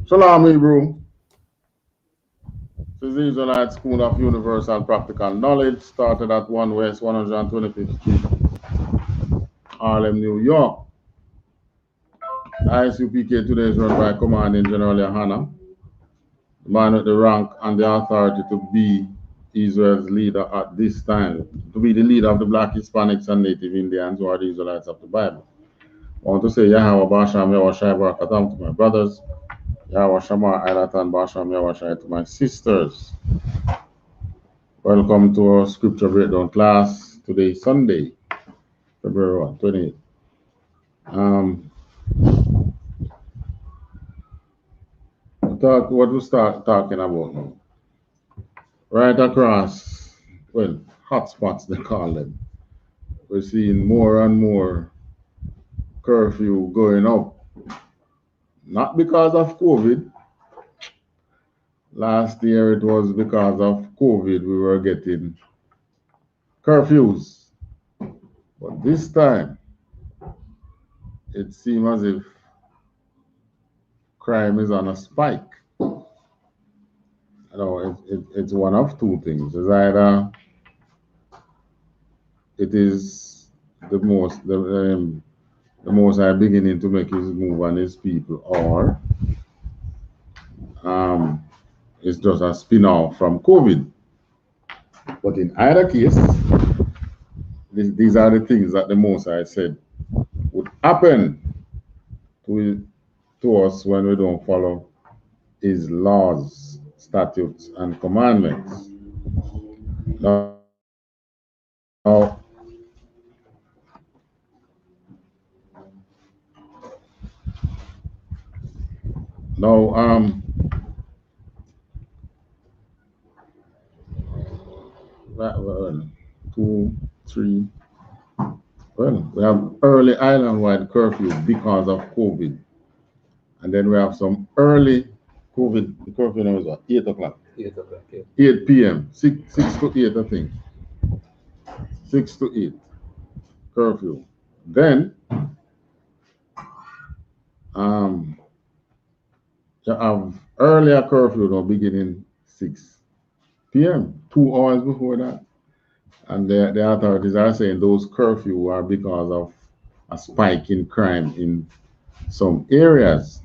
Shalom, Hebrew. This is the Israelite School of Universal Practical Knowledge, started at 1 West 125th Street, Harlem, New York. I.S.U.P.K today is run by Commanding General YAHANNA, the man with the rank and the authority to be Israel's leader at this time, to be the leader of the Black Hispanics and Native Indians who are the Israelites of the Bible. I want to say Yahweh Basham Yahweh Shai Barakatam to my brothers, Yahweh Shamar Ailatan Basham Yahweh Shai to my sisters. Welcome to our scripture breakdown class. Today is Sunday, February 28th. What we start talking about now? Right across, well, hotspots they call them. We're seeing more and more curfew going up. Not because of COVID. Last year it was because of COVID we were getting curfews. But this time, it seems as if crime is on a spike. It's one of two things. It's either it is the most are beginning to make his move on his people, or it's just a spin-off from COVID. But in either case, these are the things that the Most High said would happen to us when we don't follow his laws, statutes, and commandments. Now well, 2, 3. Well, we have early island-wide curfew because of COVID. And then we have some early COVID, the curfew now is what? 8 o'clock? 8 o'clock, yeah. 8 p.m. 6 to 8, I think. 6 to 8 curfew. Then, you have earlier curfew now beginning 6 p.m., 2 hours before that. And the authorities are saying those curfew are because of a spike in crime in some areas.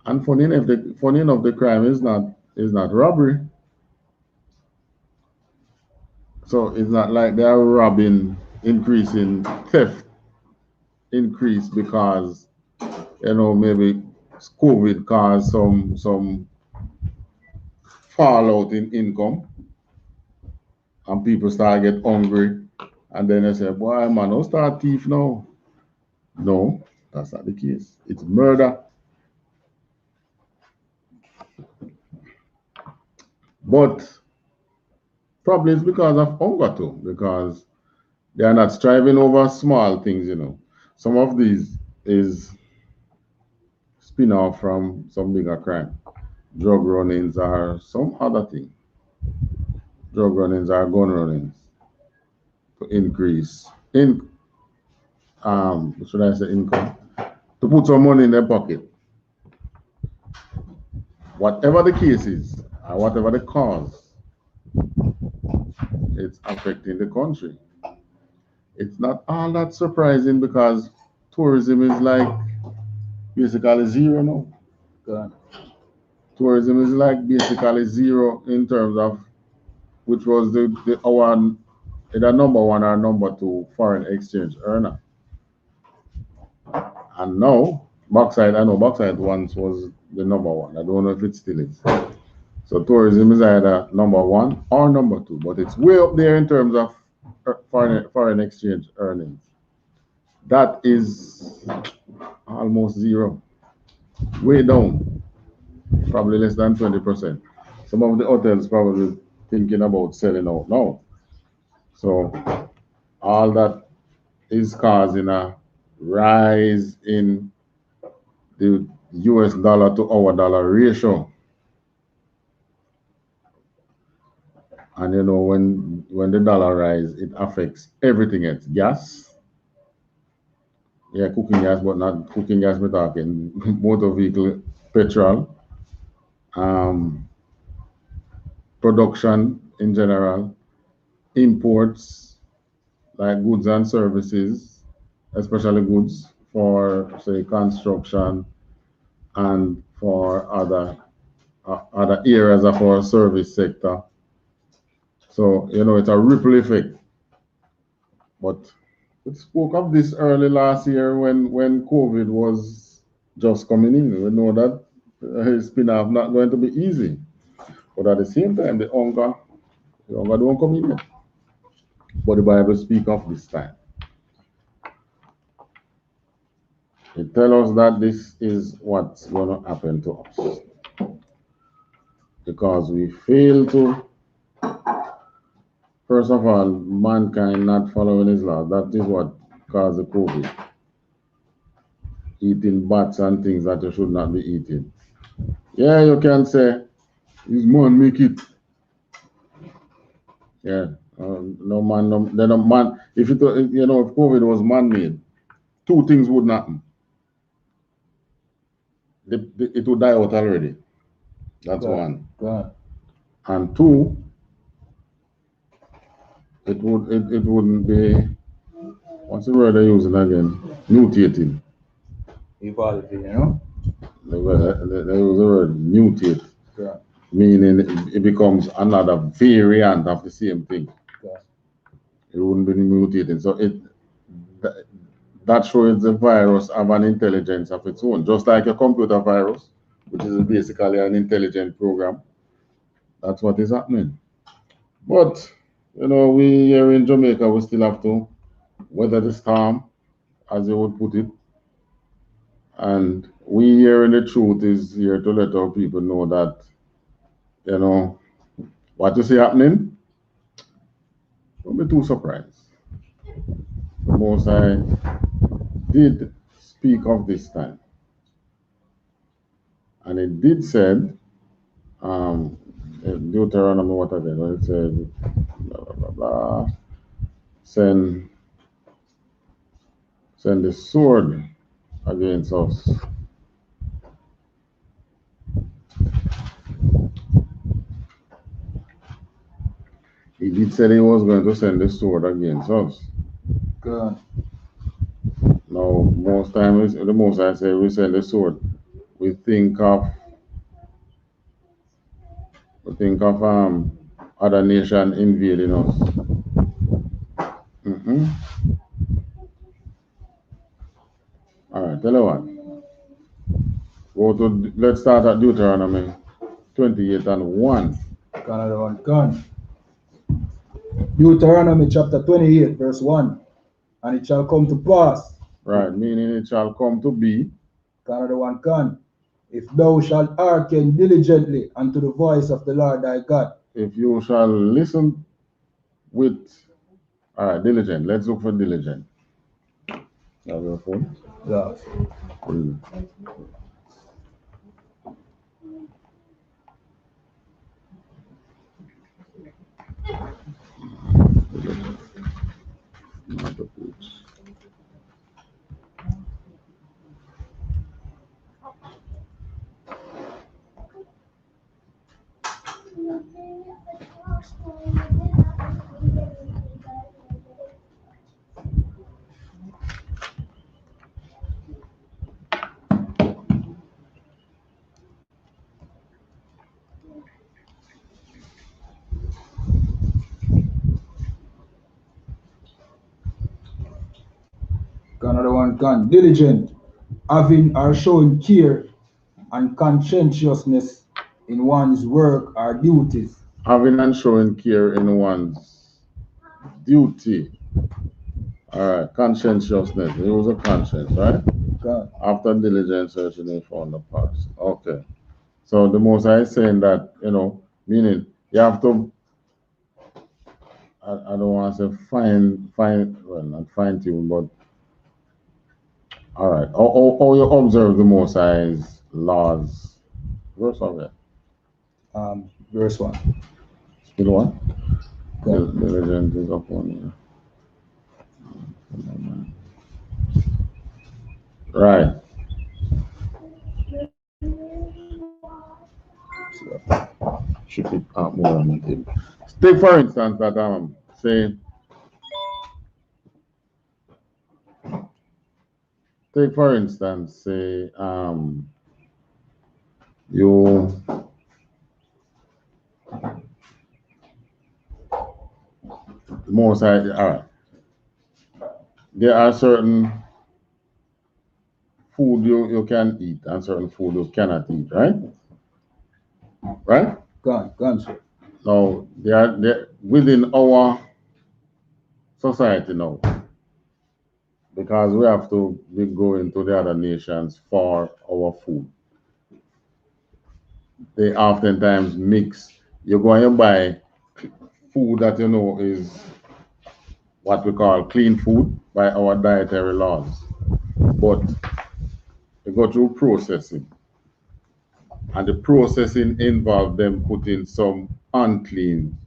And funny enough, the crime is not robbery. So it's not like they are robbing, increasing theft, increase because maybe COVID caused some fallout in income, and people start get hungry, and then they say, "Boy, man, don't start thief now." No, that's not the case. It's murder. But probably it's because of hunger too, because they are not striving over small things, Some of these is spin-off from some bigger crime. Drug runnings or some other thing. Drug runnings or gun runnings to increase should I say income? To put some money in their pocket. Whatever the case is, or whatever the cause, it's affecting the country. It's not all that surprising because tourism is like basically zero now. God. Tourism is like basically zero in terms of which was our either number one or number two foreign exchange earner. And now bauxite, I know bauxite once was the number one. I don't know if it still is. So tourism is either number one or number two, but it's way up there in terms of foreign exchange earnings. That is almost zero. Way down. Probably less than 20%. Some of the hotels probably thinking about selling out now. So all that is causing a rise in the US dollar to our dollar ratio. And when the dollar rise, it affects everything else. Gas, Yeah, cooking gas, but not cooking gas. We're talking motor vehicle, petrol, um, production in general, imports like goods and services, especially goods for say construction and for other areas of our service sector. So it's a ripple effect. But we spoke of this early last year when COVID was just coming in. We know that spin-off not going to be easy. But at the same time, the hunger don't come in yet. But the Bible speak of this time. It tells us that this is what's going to happen to us. Because we fail to, first of all, mankind not following his law. That is what caused the COVID. Eating bats and things that you should not be eating. Yeah, you can say, this man make it. Yeah, no man, no man. If if COVID was man-made, two things would happen. It would die out already. That's one. God. And two, it wouldn't be, what's the word they're using again? Mutating. Evolving, They use the word mutate, God. meaning it becomes another variant of the same thing. God. It wouldn't be mutating. So that shows the virus have an intelligence of its own, just like a computer virus, which is basically an intelligent program. That's what is happening. But we here in Jamaica, we still have to weather the storm, as you would put it. And we here in the truth is here to let our people know that, what you see happening, don't be too surprised. The Most High did speak of this time. And it did said, Deuteronomy, what again? It said, blah, blah, blah, blah, send the sword against us. He did say he was going to send the sword against us. God. Now, most times, the most I say we send the sword, we think of other nation invading us. All right, tell you what. Let's start at Deuteronomy 28:1. Another one, God. Deuteronomy chapter 28, verse 1. And it shall come to pass. Right, meaning it shall come to be. Another one, God. If thou shalt hearken diligently unto the voice of the Lord thy God. If you shall listen with, all right, diligent. Let's look for diligent. Have your phone? Yeah. Another one, God. Diligent, having or showing care and conscientiousness in one's work or duties. Having and showing care in one's duty. All right, conscientiousness. It was a conscience, right? God. After diligent searching, they found the past. Okay. So the Most High is saying that, meaning you have to, I don't want to say well, not fine tune, but all right. How you observe the Most High's laws? Verse of it. Verse 1. Still one? Diligent is upon you. Right. Should be more on the table. Take for instance that say take for instance say you most all right. There are certain food you can eat and certain food you cannot eat, right? Right? Gone, sir. Now they are within our society now, because we have to be going to the other nations for our food. They oftentimes mix. You go and buy food that you know is what we call clean food by our dietary laws, but they go through processing, and the processing involves them putting some unclean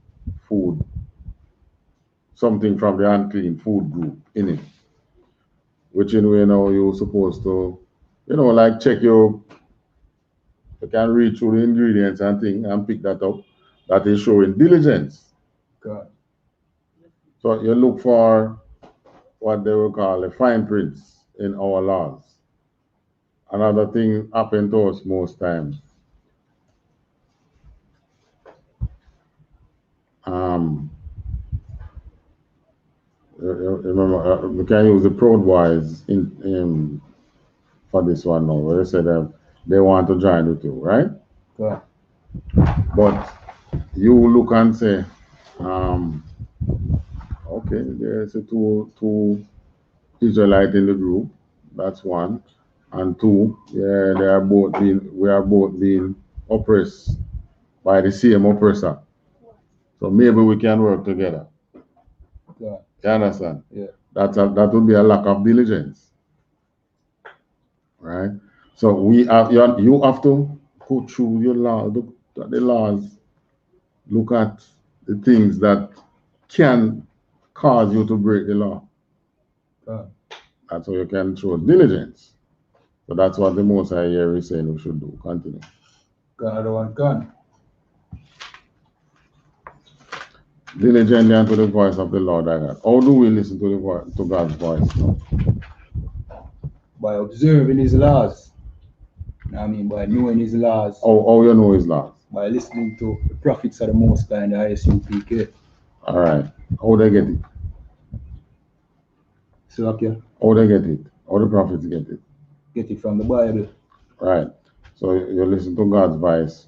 food, something from the unclean food group in it, which in way now you're supposed to, like check you can read through the ingredients and thing and pick that up. That is showing diligence. God. So you look for what they will call the fine prints in our laws. Another thing happen to us most times. Remember, we can use the Proud Boys for this one now, where they said they want to join with you, right? God. But you look and say, okay, there's a two Israelite in the group. That's one. And two, yeah, we are both being oppressed by the same oppressor. So maybe we can work together. God. You understand? Yeah. That would be a lack of diligence, right? So you have to go through your law, look at the laws, look at the things that can cause you to break the law. God. That's how you can show diligence. So that's what the Most High here is saying we should do. Continue. Another one gone. Diligently unto the voice of the Lord thy God. How do we listen to the voice, to God's voice now? By observing his laws. I mean, by knowing his laws. How you know his laws? By listening to the prophets of the Most High and the I.S.U.P.K. All right. How they get it? Slakia. How they get it? How the prophets get it? Get it from the Bible. Right. So you listen to God's voice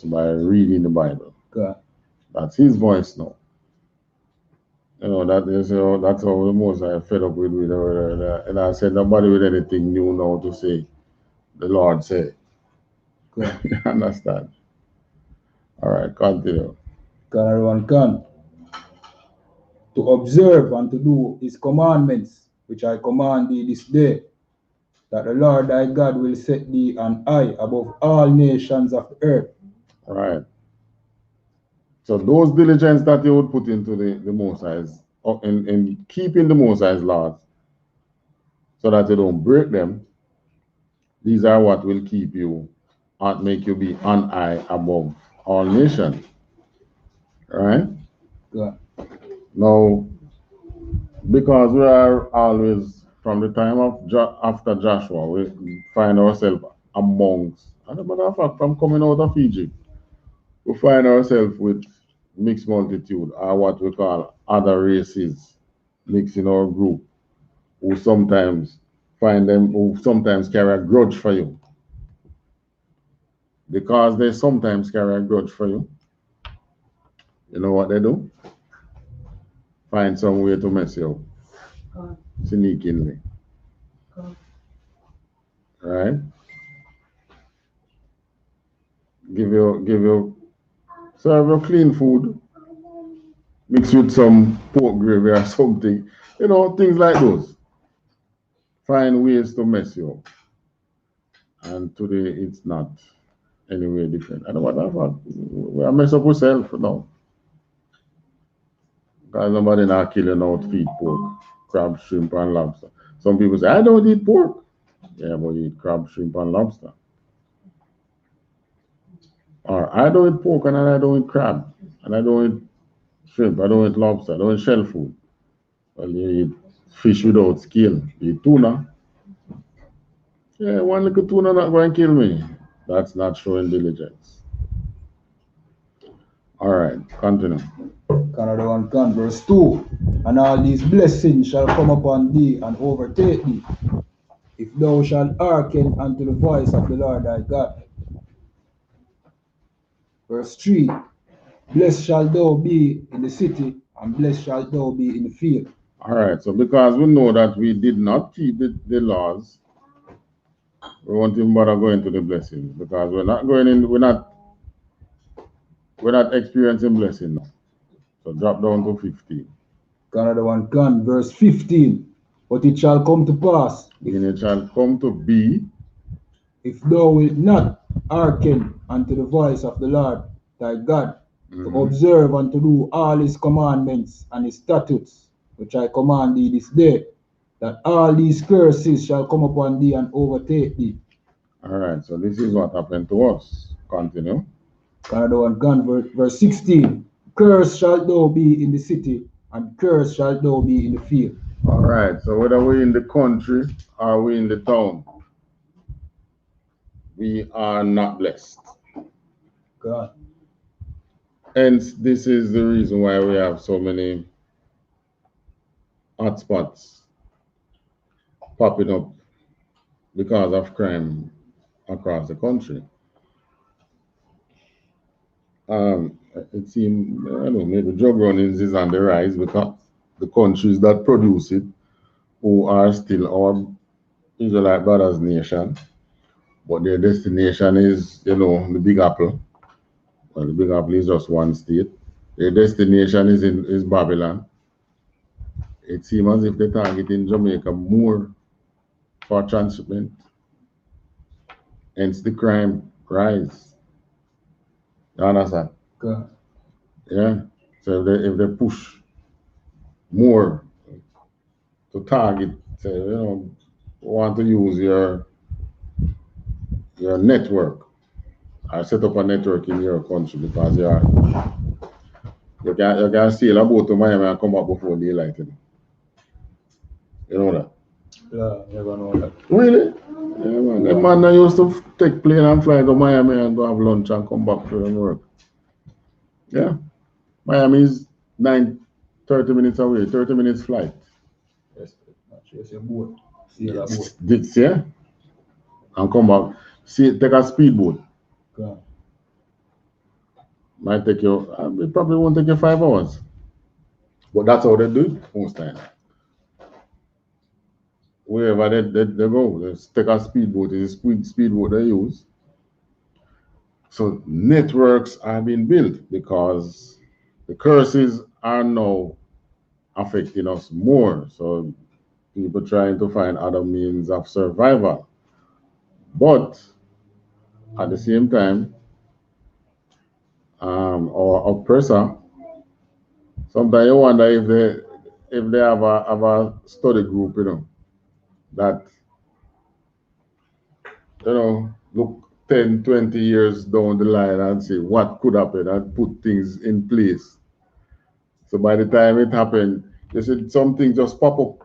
by reading the Bible. God. That's his voice now. That's how the Most I fed up with and I said nobody with anything new now to say. The Lord said. God. You understand? All right, continue. Another one gone. To observe and to do his commandments, which I command thee this day, that the Lord thy God will set thee on high above all nations of the earth. All right. So those diligence that you would put into the Most High's, in keeping the Most High's laws, so that you don't break them, these are what will keep you and make you be on high above all nations. All right? God. Now, because we are always, from the time of after Joshua, we find ourselves amongst, as a matter of fact, from coming out of Egypt, we find ourselves with mixed multitude, or what we call other races mixed in our group, who sometimes carry a grudge for you. Because they sometimes carry a grudge for you, you know what they do? Find some way to mess you up. Sneakingly. Right? Serve you clean food, mix with some pork gravy or something, things like those. Find ways to mess you up. And today it's not any way different. And whatever, we are mess up ourselves now. Because nobody not killing out feed pork, crab, shrimp, and lobster. Some people say, I don't eat pork. Yeah, but you eat crab, shrimp, and lobster. Or I don't eat pork and I don't eat crab. And I don't eat shrimp, I don't eat lobster, I don't eat shell food. Well, you eat fish without scale. You eat tuna. Yeah, one little tuna not going to kill me. That's not showing diligence. All right, continue. Another one can, verse 2. And all these blessings shall come upon thee and overtake thee, if thou shalt hearken unto the voice of the Lord thy God. Verse 3. Blessed shalt thou be in the city, and blessed shalt thou be in the field. All right, so because we know that we did not keep the laws, we won't even bother going to the blessings because we're not going in, we're not experiencing blessing now. So drop down to 15. Another one can, verse 15. But it shall come to pass, And it shall come to be, if thou wilt not hearken unto the voice of the Lord thy God, to observe and to do all his commandments and his statutes, which I command thee this day, that all these curses shall come upon thee and overtake thee. all right, so this is what happened to us. Continue. Another one can, verse 16. Cursed shalt thou be in the city, and cursed shalt thou be in the field. All right, so whether we're in the country or we're in the town, we are not blessed. God. Hence, this is the reason why we have so many hotspots popping up because of crime across the country. It seems, I don't know, maybe drug runnings is on the rise because the countries that produce it, who are still our Israelite brothers nation, but their destination is, the Big Apple. Well, the Big Apple is just one state. Their destination is Babylon. It seems as if they're targeting Jamaica more for transshipment. Hence the crime rise. You understand? God. Yeah. So if they push more to target, say, want to use your network, or set up a network in your country because you can sail a boat to Miami and come back before daylight. You know that? Yeah, never know that. Really? Yeah, man. The man that used to take plane and fly to Miami and go have lunch and come back to work. Yeah. Miami is 30 minutes away, 30 minutes flight. Yes, yes, your boat. Sail a boat. This, yeah? And come back. See, take a speedboat. God. Might take you, it probably won't take you 5 hours. But that's how they do it most time. Wherever they go, they take a speedboat, it's a speedboat they use. So networks are being built because the curses are now affecting us more. So people trying to find other means of survival. But at the same time, our oppressor, sometimes you wonder if they have a study group, that look 10, 20 years down the line and see what could happen and put things in place. So by the time it happened, you see something just pop up.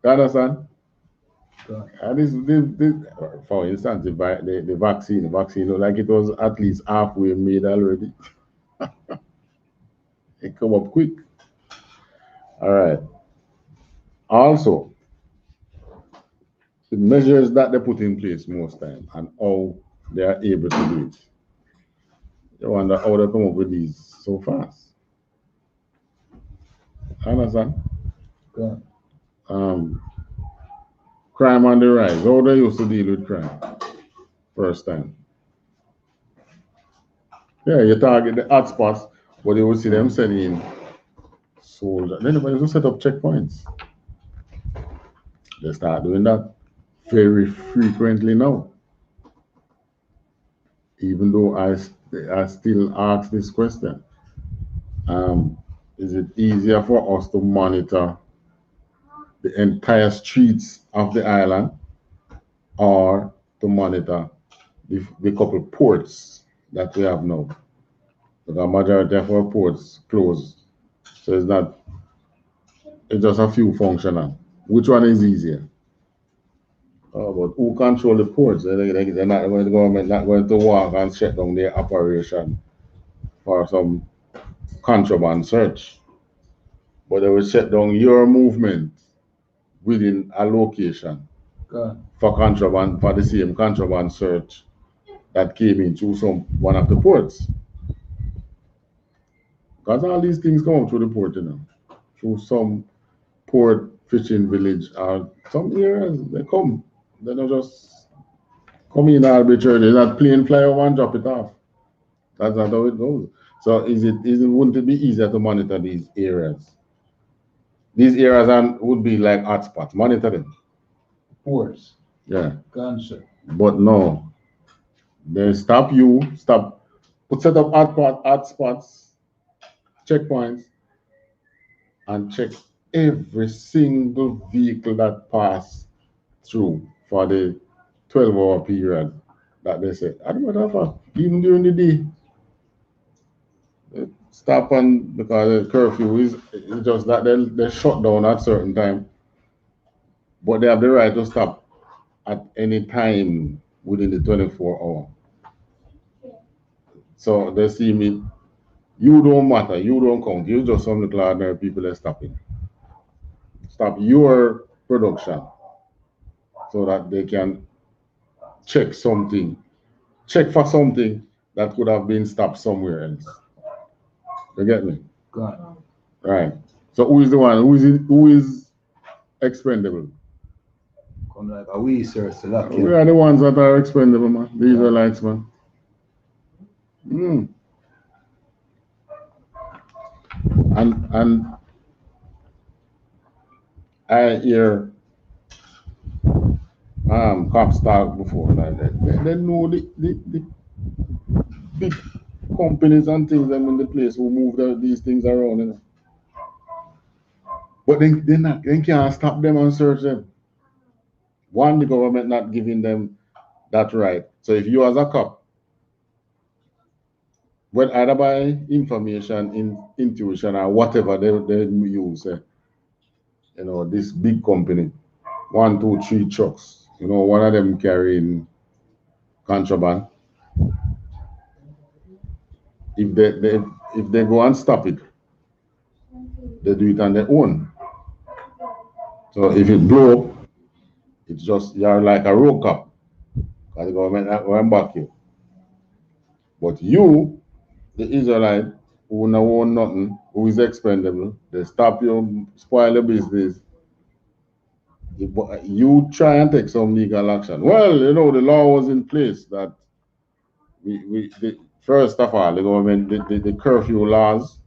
You understand? God. And this, for instance, the vaccine, like it was at least halfway made already. It come up quick. All right. Also, the measures that they put in place most time and how they are able to do it. You wonder how they come up with these so fast. Understand? God. Crime on the rise. How they used to deal with crime first time. Yeah, you target the hotspots, but you will see them sending soldiers. Then they used to set up checkpoints. They start doing that very frequently now. Even though I still ask this question. Is it easier for us to monitor the entire streets of the island or to monitor the couple ports that we have now. The majority of our ports closed. So it's just a few functional. Which one is easier? Oh, but who control the ports? They're not going, the government not going to walk and shut down their operation for some contraband search. But they will shut down your movement within a location for contraband, for the same contraband search that came in through one of the ports. Because all these things come out through the port, through some port fishing village or some areas, they come. They don't just come in arbitrarily. That plane fly over and drop it off. That's not how it goes. So wouldn't it be easier to monitor these areas? These areas would be like hotspots. Monitor them. Ports. Yeah. Gotcha. But no. They set up hotspots, checkpoints, and check every single vehicle that pass through for the 12-hour period that they say. I don't know, even during the day. Stop and because the curfew is just that they shut down at certain time. But they have the right to stop at any time within the 24 hours. So they see me, you don't matter, you don't count, you just some little ordinary people are stopping. Stop your production so that they can check for something that could have been stopped somewhere else. You get me? Got it. Right. So who is the one? Who is expendable? Come like a we search select. We are the ones that are expendable, man. The Israelites, man. And I hear cops talk before like that. They know the big companies and things them in the place who move these things around, But they can't stop them and search them. One, the government not giving them that right. So if you as a cop, well, either by information, intuition, or whatever they use, this big company, 1, 2, 3 trucks, one of them carrying contraband. If they go and stop it, they do it on their own. So if it blow up, it's just you're like a road cop, because the government not going back you. But you, the Israelite, who no own nothing, who is expendable, they stop you, spoil your business. You try and take some legal action. Well, the law was in place that first of all, the government, the curfew laws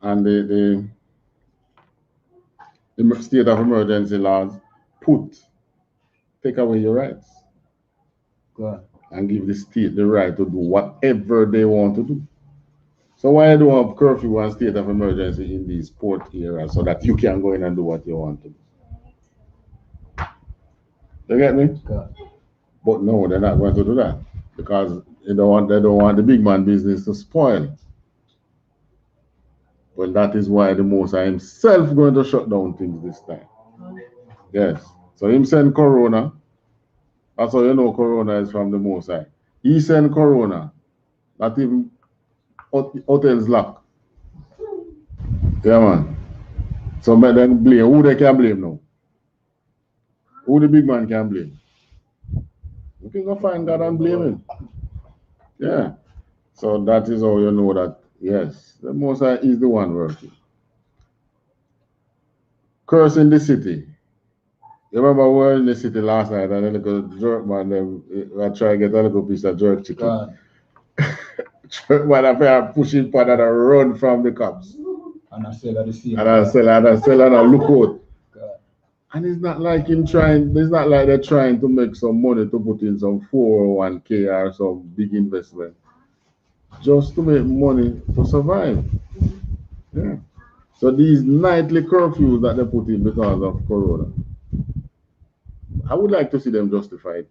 and the state of emergency laws take away your rights. And give the state the right to do whatever they want to do. So why do you have curfew and state of emergency in these port areas so that you can go in and do what you want to do? You get me? But no, they're not going to do that because they don't want the big man business to spoil. Well, that is why the Most High himself going to shut down things this time. Yes. So him send Corona. That's how you know Corona is from the Most High. He send Corona. Not even hotels locked. Yeah, man. So make them blame. Who they can blame now? Who the big man can blame? You can go find God and blame him. Yeah. So that is how you know that, yes, the Most High is the one working. Cursing the city. You remember we were in the city last night and a little jerk man, I try to get a little piece of jerk chicken. Jerk man, I pushing part and I run from the cops. And I sell at the same And I sell and I look out. And it's not like they're trying to make some money to put in some 401k or some big investment. Just to make money to survive. Yeah. So these nightly curfews that they put in because of Corona, I would like to see them justified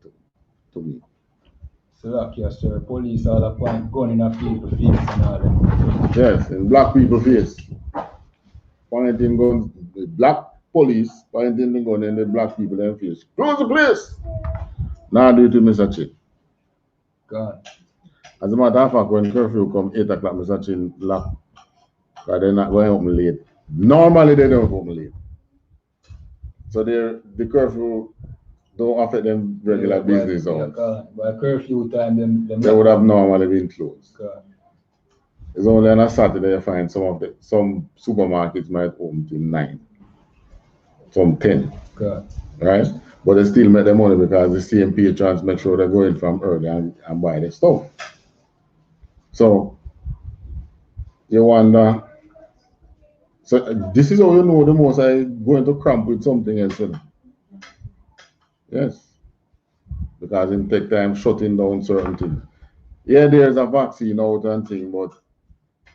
to me. So like yes, sir, police all the point gun in a people face and all that. Yes, in black people face. Pointing guns, the black police pointing the gun in the black people in face. Close the place! Now do it to Mr. Chin. God. As a matter of fact, when curfew come 8 o'clock, Mr. Chin lock. Because they're not going home late. Normally they don't come late. So the curfew don't affect them regular business hours. By curfew time, them They would have normally been closed. God. It's only on a Saturday you find some supermarkets might open till 9, some 10. God. Right? But they still make their money because the same patrons make sure they're going from early and buy the stuff. So you wonder. So this is how you know the most I going to cramp with something else. You know? Yes. Because in take time shutting down certain things. Yeah, there's a vaccine out and thing, but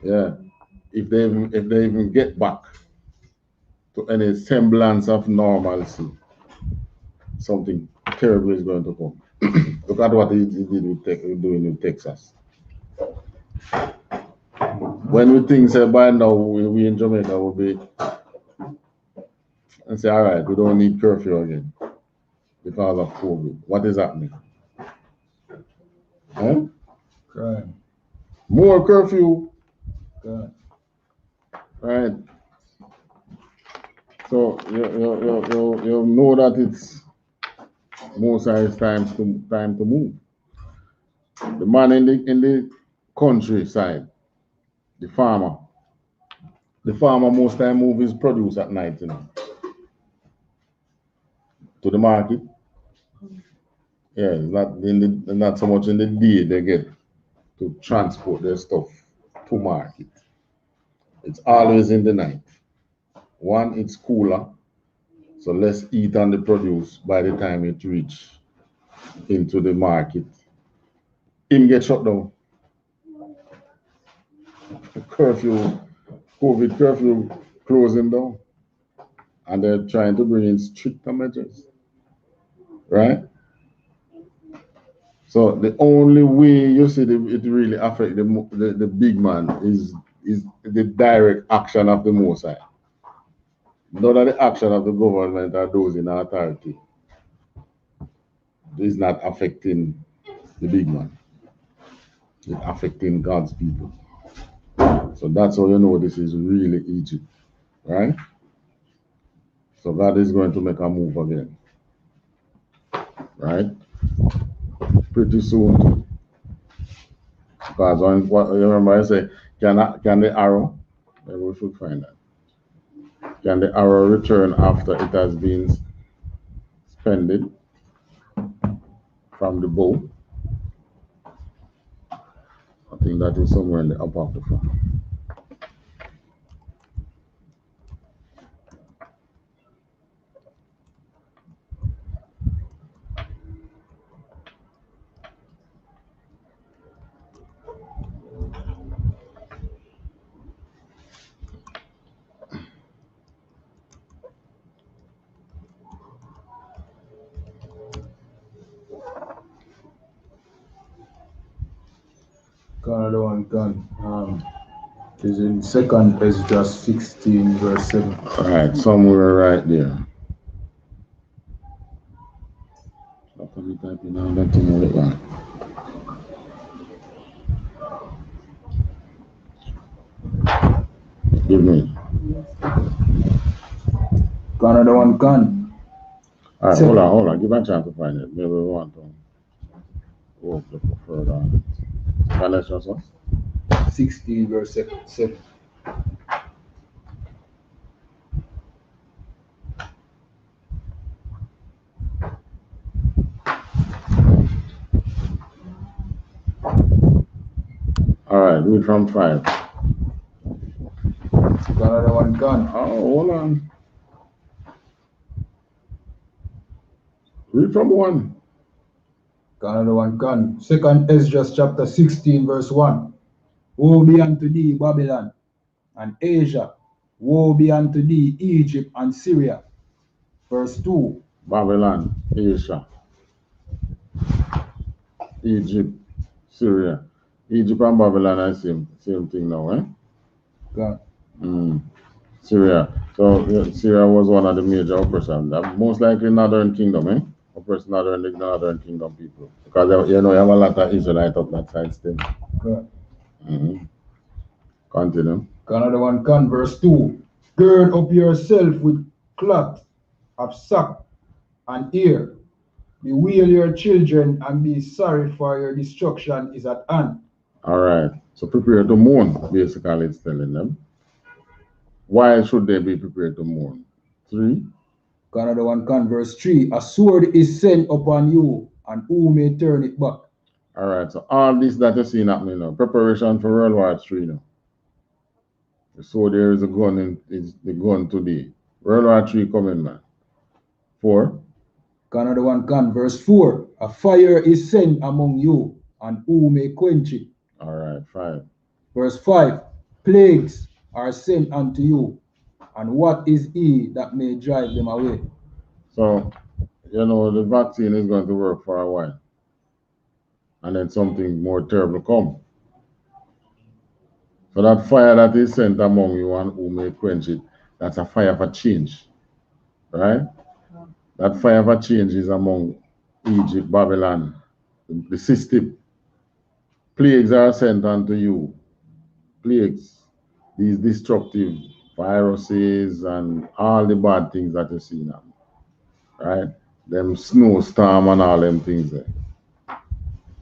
yeah, if they even get back to any semblance of normalcy, something terrible is going to come. Look at what he did doing in Texas. When we think say by now we in Jamaica will be and say, all right, we don't need curfew again because of COVID. What is happening? Huh? Crime. More curfew. God. Right. So you know that it's most of it's time to move. The man in the countryside, the farmer most time move his produce at night, you know, to the market. Yeah, it's not so much in the day they get to transport their stuff to market. It's always in the night. One, it's cooler, so less heat on the produce by the time it reach into the market. Him get shut down. Curfew, COVID curfew closing down. And they're trying to bring in stricter measures. Right? So the only way you see it really affect the big man is the direct action of the Most High. None of the action of the government or those in authority is not affecting the big man. It's affecting God's people. So that's how you know this is really Egypt, right? So God is going to make a move again, right? Pretty soon. Because what you remember I say, can the arrow? Maybe we should find that. Can the arrow return after it has been suspended from the bow? I think that is somewhere in the Apocrypha. Another one gone. Is in 2nd Ezra 16 verse 7. All right, somewhere right there. Stop me typing down that thing over there. Give me. Another one gone. All right, hold on. Give me a chance to find it. Maybe we want to go a little further. Galatians 16 verse 7. All right, read from 5. Another one gone. Oh, hold on. Read from 1. Another one gone. 2nd Ezra chapter 16 verse 1. Woe be unto thee, Babylon, and Asia, Woe be unto thee, Egypt and Syria. Verse 2. Babylon, Asia, Egypt, Syria. Egypt and Babylon are same thing now, eh? God. Syria. So Syria was one of the major oppressors. Most likely Northern Kingdom, eh? Oppress Northern Kingdom people. Because you have a lot of Israelite up that side still. God. Continue. Another one can, verse 2. Gird up yourself with cloth of sack and ear. Bewail your children and be sorry, for your destruction is at hand. All right. So prepare to mourn, basically it's telling them. Why should they be prepared to mourn? 3. Another one can, verse 3. A sword is sent upon you, and who may turn it back? All right. So all this that you're seeing happening now, preparation for World War III now. So there is a gun is the gun today. World War III coming, man. 4. Another one can, verse 4. A fire is sent among you, and who may quench it? All right. 5. Verse 5. Plagues are sent unto you, and what is he that may drive them away? So, the vaccine is going to work for a while. And then something more terrible come. So that fire that is sent among you and who may quench it, that's a fire for change. Right? That fire for change is among Egypt, Babylon, the system. Plagues are sent unto you. Plagues, these destructive viruses and all the bad things that you see now. Right? Them snowstorm and all them things there.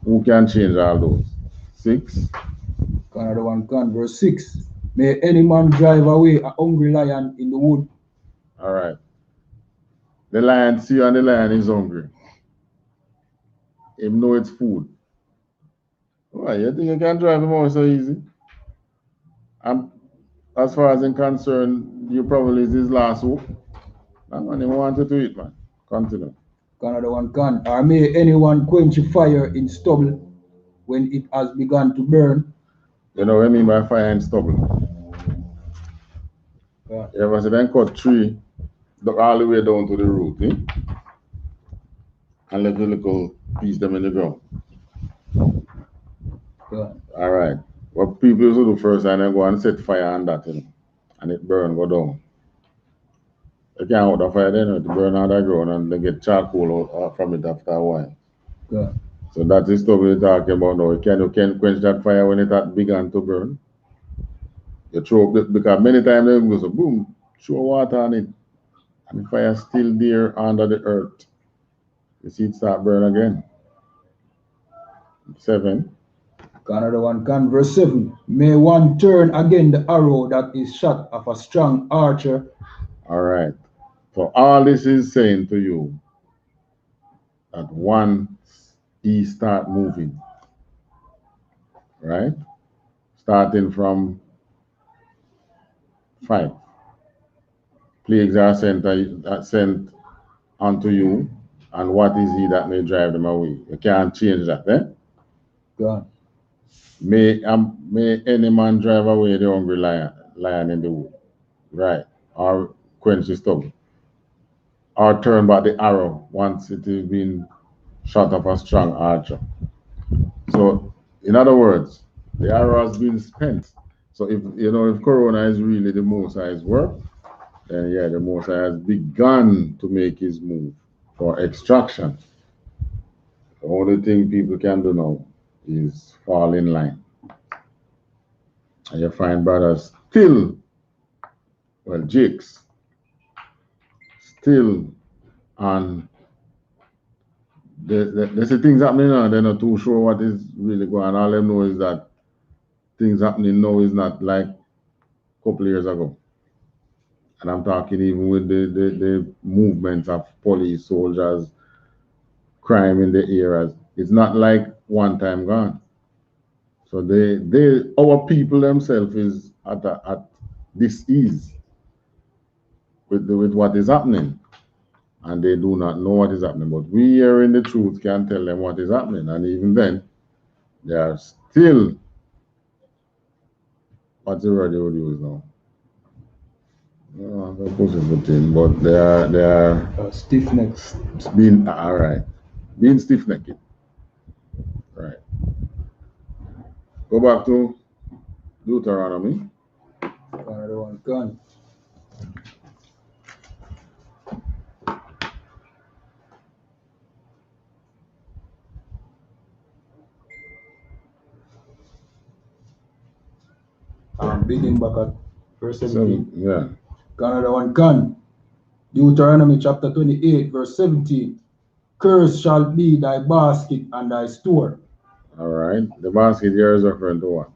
Who can change all those? 6. Another one can, verse 6. May any man drive away a hungry lion in the wood. All right. The lion see you and the lion is hungry. Him know it's food. Why, you think you can drive him out so easy? And as far as I'm concerned, you probably is his last hope. That man, he wanted to eat, man. Continue. Another one can. Or may anyone quench a fire in stubble when it has begun to burn. You know what I mean by fire and stubble? Yeah. You ever see them cut tree all the way down to the root, eh? And left a little piece them in the ground. Yeah. All right. What people used to do first, and then go and set fire on that, and it burn, go down. They can't hold the fire then, it burn on the ground, and they get charcoal out from it after a while. Yeah. So that is stuff we're talking about now. You can quench that fire when it had begun to burn. You throw because many times they go so boom, throw water on it, and the fire still there under the earth. You see it start burn again. 7. Another one can, verse 7. May one turn again the arrow that is shot of a strong archer. All right. So all this is saying to you that once he start moving, right? Starting from 5. Plagues are sent unto you, and what is he that may drive them away? You can't change that, eh? God. May any man drive away the hungry lion in the wood, right? Or quench the stubble, or turn back the arrow once it has been shot off a strong archer. So, in other words, the arrow has been spent. So if Corona is really the Most High's work, then yeah, the Most High has begun to make his move for extraction. The only thing people can do now is fall in line. And you find brothers still, Jakes, still on there's the things happening now, they're not too sure what is really going on. All them know is that things happening now is not like a couple years ago. And I'm talking even with the movements of police, soldiers, crime in the areas. It's not like one time gone. So our people themselves is at this ease with what is happening, and they do not know what is happening. But we here in the truth can tell them what is happening, and even then, they are still what's the word they would use now? No, the pussyfoot thing, but they are stiff neck. being all right, being stiff necked. Right. Go back to Deuteronomy. Another one gone. Beginning back at verse 17. Yeah. Another one gone. Deuteronomy chapter 28, verse 17. Cursed shall be thy basket and thy store. All right. The basket here is referring to what?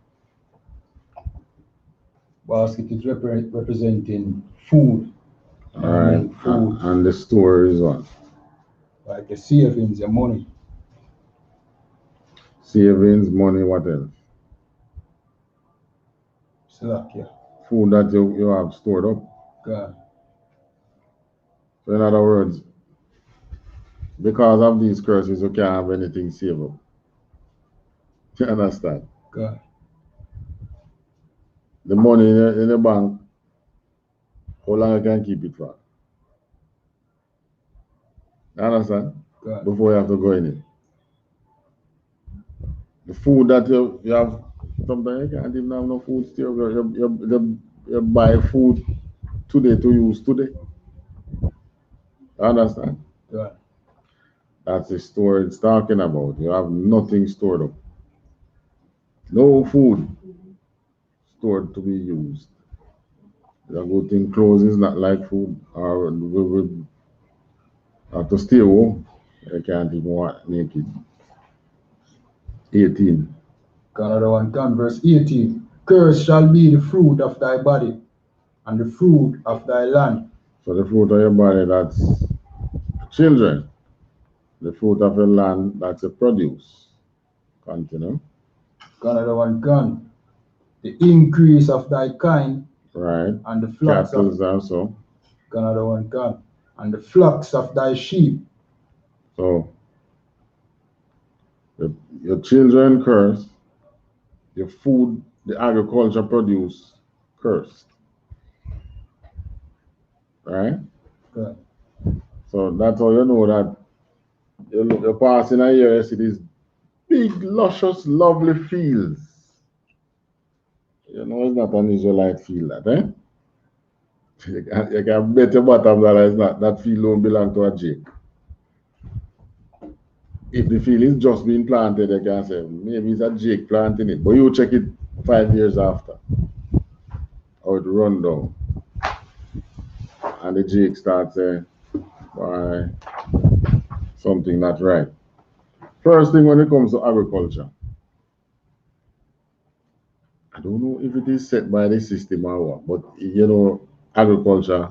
Basket is representing food. All right. Food. And the store is what? Like the savings, your money. Savings, money, what else? Slack, yeah. Food that you have stored up. God. So in other words, because of these curses, you can't have anything saved up. You understand? God. The money in the bank, how long you can keep it for? You understand? God. Before you have to go in it. The food that you have, sometimes you can't even have no food still. You buy food today to use today. You understand? God. That's the store it's talking about. You have nothing stored up. No food stored to be used. The good thing, clothes is not like food. Or we have to stay home. You can't even walk naked. 18. Another one come, verse 18. Cursed shall be the fruit of thy body and the fruit of thy land. So the fruit of your body, that's children. The fruit of your land, that's a produce. Continue. Another one come. The increase of thy kind. Right. And the flocks Cattle also. Another one come. And the flocks of thy sheep. So your children cursed. Your food, the agriculture produce cursed. Right? Good. So that's how you know that you're passing a year, you see these big, luscious, lovely fields. You know, it's not an Israelite field, that, eh? You can bet your bottom that it's not, that field don't belong to a Jake. If the field is just being planted, you can say, maybe it's a Jake planting it. But you check it 5 years after, or it run down. And the Jake starts saying, why, something not right. First thing when it comes to agriculture, I don't know if it is set by the system or what, but you know, agriculture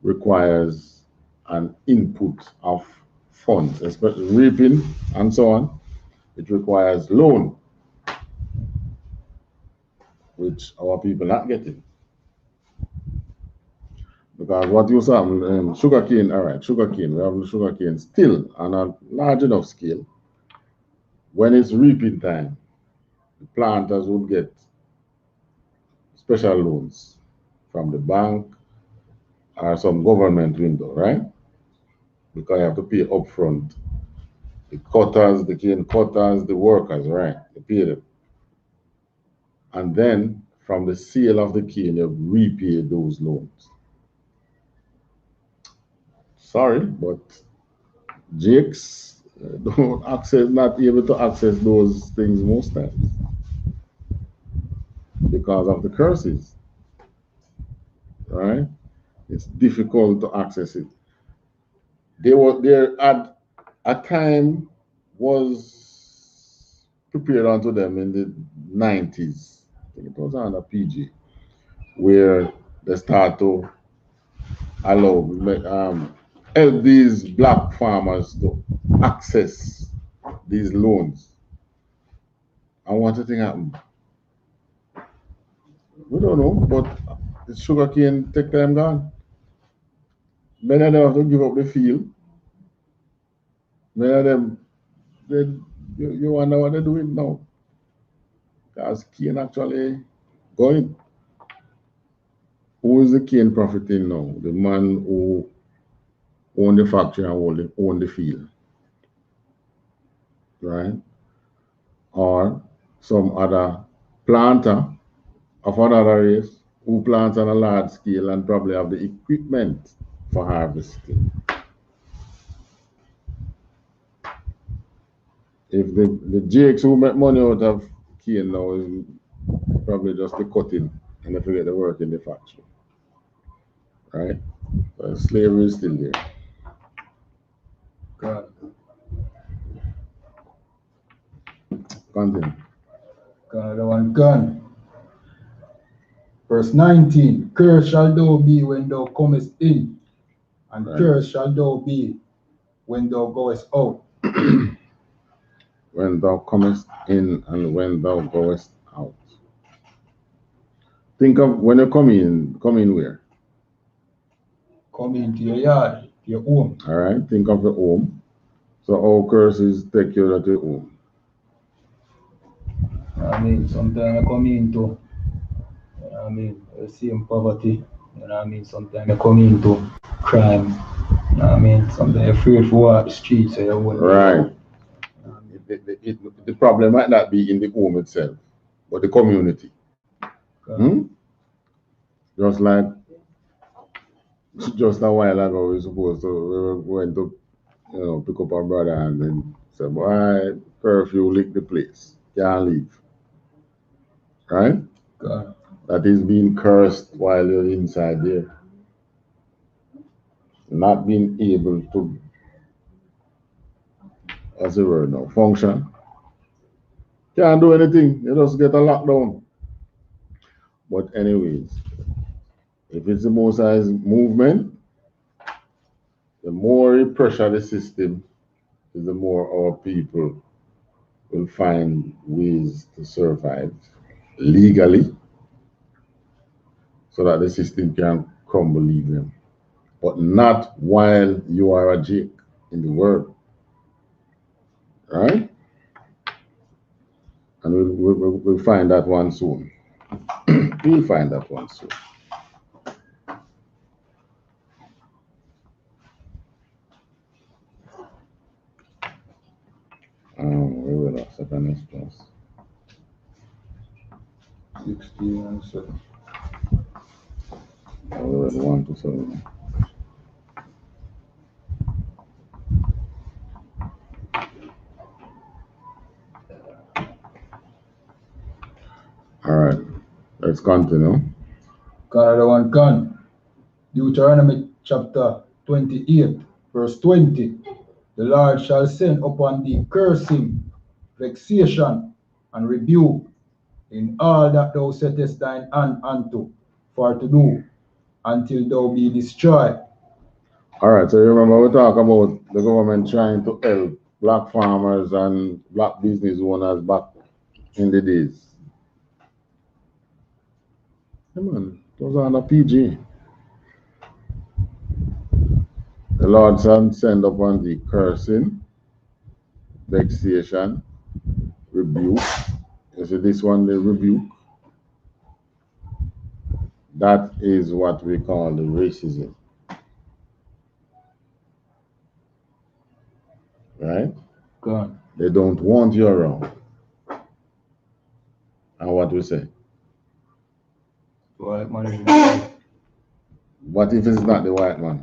requires an input of funds, especially reaping and so on. It requires loan, which our people are not getting. Because what you saw, sugarcane, all right, sugarcane, we have sugarcane still on a large enough scale. When it's reaping time, the planters would get special loans from the bank or some government window, right? Because you have to pay upfront. The cutters, the cane cutters, the workers, right? You pay them. And then from the sale of the cane, you repay those loans. Sorry, but Jakes don't access, not able to access those things most times because of the curses, right? It's difficult to access it. They were there at a time was prepared unto them in the 90s. I think it was under PG, where they start to allow help these black farmers to access these loans. And what do you think happened? We don't know, but the sugarcane take time gone. Many of them have to give up the field. Many of them, they, you wonder what they're doing now. Because cane actually going. who is the cane profiting now? The man who own the factory and own the field, right? Or some other planter of another race who plants on a large scale and probably have the equipment for harvesting. If the jakes who make money out of cane now is probably just the cutting and they forget the work in the factory, right? So slavery is still there. God. Continue. God, one gun. Verse 19, cursed shall thou be when thou comest in, and Right. cursed shall thou be when thou goest out. When thou comest in and when thou goest out. Think of when you come in where? Come into your yard, to your home. All right, think of your home. So all curses take you at your home. You know what I mean? Sometimes I come into, you know what I mean, the same poverty. You know what I mean? Sometimes I come into crime. You know what I mean? Sometimes you're afraid for walk the streets, so you won't. Right. The problem might not be in the home itself, but the community. Just a while ago, we went to pick up our brother and then said, boy, curfew lick the place. Can't leave. Right? God. That is being cursed while you're inside there. Not being able to, what's the word now, function. Can't do anything. You just get a lockdown. But anyways, if it's the Most High's movement, the more you pressure the system, the more our people will find ways to survive legally so that the system can crumble them. But not while you are a Jake in the world. Right? And we'll find that one soon. We'll find that one soon. We will have second response. 16 and 7. We will 1 to 7. All right, let's continue. Canada one can. Deuteronomy chapter 28, verse 20. The Lord shall send upon thee cursing, vexation, and rebuke in all that thou settest thine hand unto for to do, until thou be destroyed. All right, so you remember we talk about the government trying to help black farmers and black business owners back in the days. Come on, those are the PG. The Lord shall send upon thee cursing, vexation, rebuke. You see this one, the rebuke. That is what we call the racism. Right? God. They don't want you around. And what we say? White man is right. What if it's not the white man?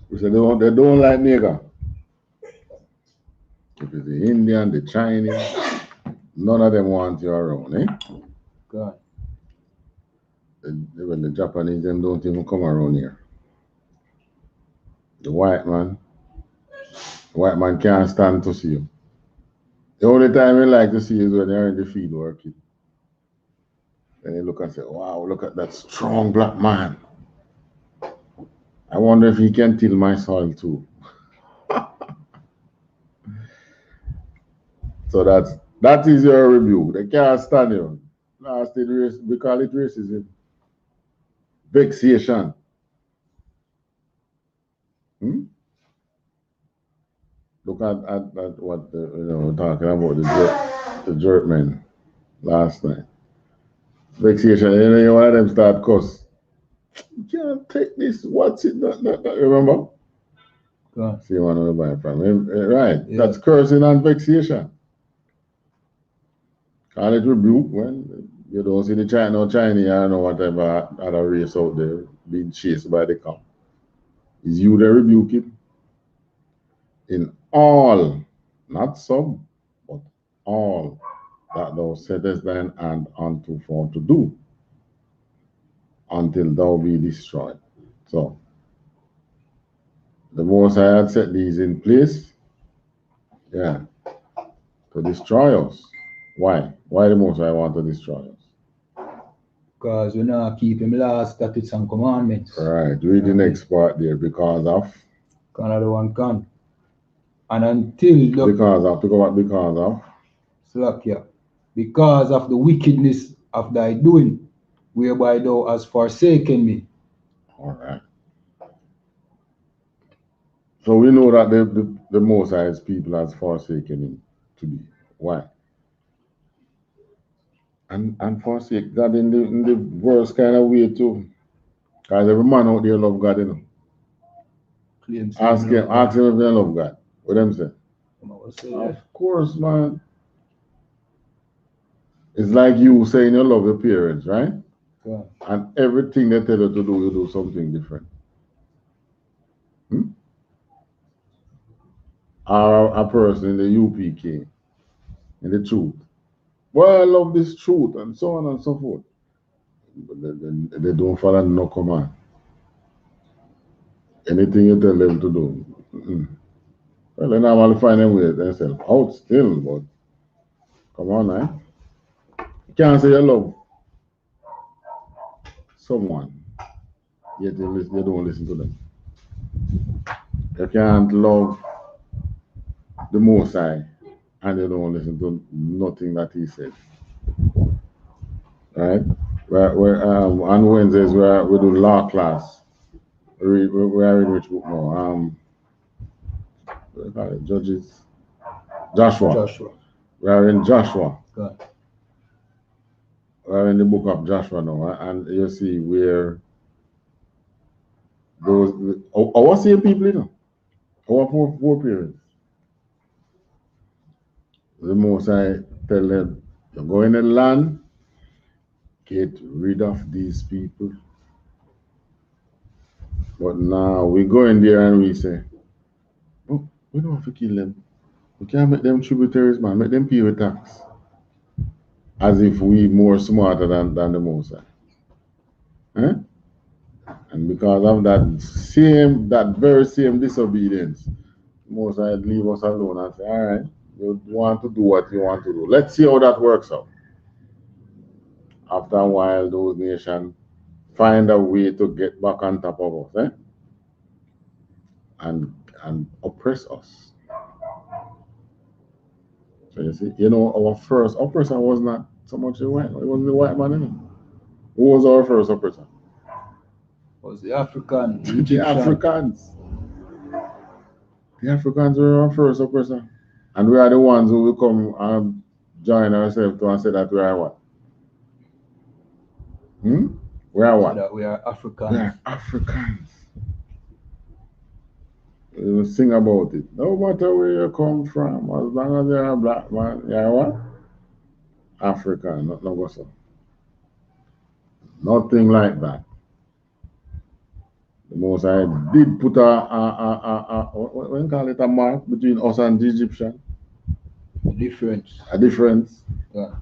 We say they don't like nigger. If it's the Indian, the Chinese, none of them want you around, eh? God. Even the Japanese, them don't even come around here. The white man can't stand to see you. The only time he like to see you is when you're in the field working. Then he look and say, wow, look at that strong black man. I wonder if he can till my soil too. So that is your rebuke. They can't stand you. Nasty race, we call it racism. Vexation. Look at what we're talking about the jerk men last night. Vexation, one of them start cuss. You can't take this. What's it? Remember? See one of the buy from him. Right. Yeah. That's cursing and vexation. Call it rebuke when you don't see the Chinese or whatever other race out there being chased by the cow. Is you the rebuke it? In all, not some, but all that thou settest thine hand unto for to do, until thou be destroyed. So, the Most High had set these in place, yeah, to destroy us. Why? Why the Most High want to destroy us? Because we not keep him laws, statutes, and commandments. Right. Read the next part there. Because of. Another one can. And until. Because of. To go back because of. Slakia. Because of the wickedness of thy doing, whereby thou hast forsaken me. All right. So we know that the Most High's people has forsaken him to be. Why? And forsake God in the worst kind of way too. Because every man out there love God, you know. Ask him if they love God. What them say? Of course, man. It's like you saying you love your parents, right? Yeah. And everything they tell you to do, you do something different. Or a person in the U.P.K, in the truth. Well, I love this truth, and so on and so forth. But they don't follow no command. Anything you tell them to do. Well, they normally find them with themselves out still, but come on, man. You can't say you love someone, yet you don't listen to them. You can't love the Most High, and you don't listen to nothing that he says. Right? On Wednesdays, we do law class. We are in which book now? What do you call it? Judges. Joshua. We are in Joshua. Good. We are in the book of Joshua now, and you see where those our same people, you know, our four parents. The Most High tell them, you go in the land, get rid of these people. But now we go in there and we say, oh, we don't have to kill them. We can't make them tributaries, man. Make them pay with tax. As if we more smarter than the Most High. Eh? And because of that very same disobedience, Most High leave us alone and say, all right, you want to do what you want to do. Let's see how that works out. After a while, those nations find a way to get back on top of us, eh? And oppress us. So you see, our first oppressor was not so much the white man, it was the white man, anyway. Who was our first oppressor? It was the African. The Africans. The Africans were our first oppressor. And we are the ones who will come and join ourselves to and say that we are what? We are what? So that we are Africans. We are Africans. We will sing about it. No matter where you come from, as long as you're a black man, you are what? African, not no so. Nothing like that. The Most High did put what you call it, a mark between us and the Egyptian. A difference. A difference. Yeah.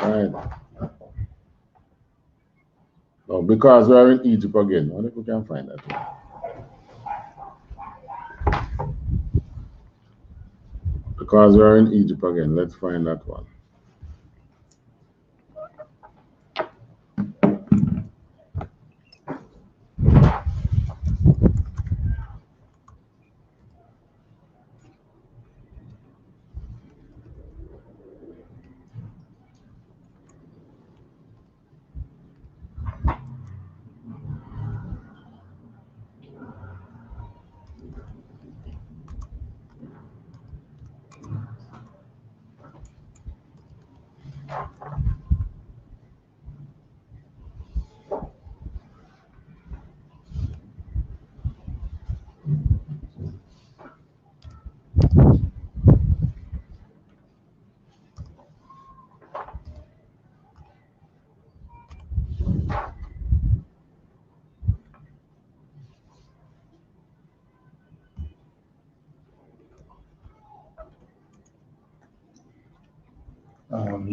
Right. So because we are in Egypt again, I wonder if we can find that one. Because we are in Egypt again, let's find that one.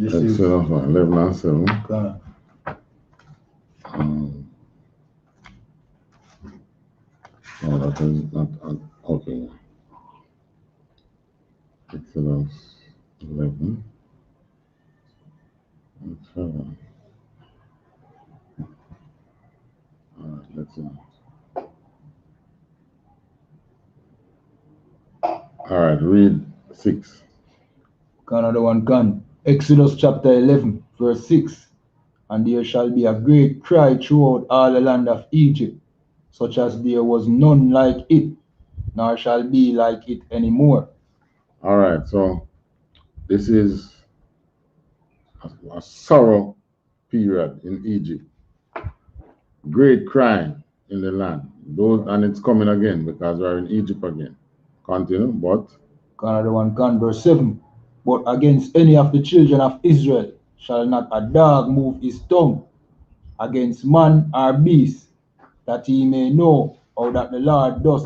This is Exodus 11 and 7. God. No, that is not okay. Exodus 11 and 7. Alright, let's see. Alright, read 6. Another one can. Exodus chapter 11, verse 6. And there shall be a great cry throughout all the land of Egypt, such as there was none like it, nor shall be like it anymore. Alright, so this is a sorrow period in Egypt. Great crime in the land. And it's coming again because we're in Egypt again. Continue, but Another one can. Verse 7. But against any of the children of Israel shall not a dog move his tongue against man or beast, that he may know how that the Lord does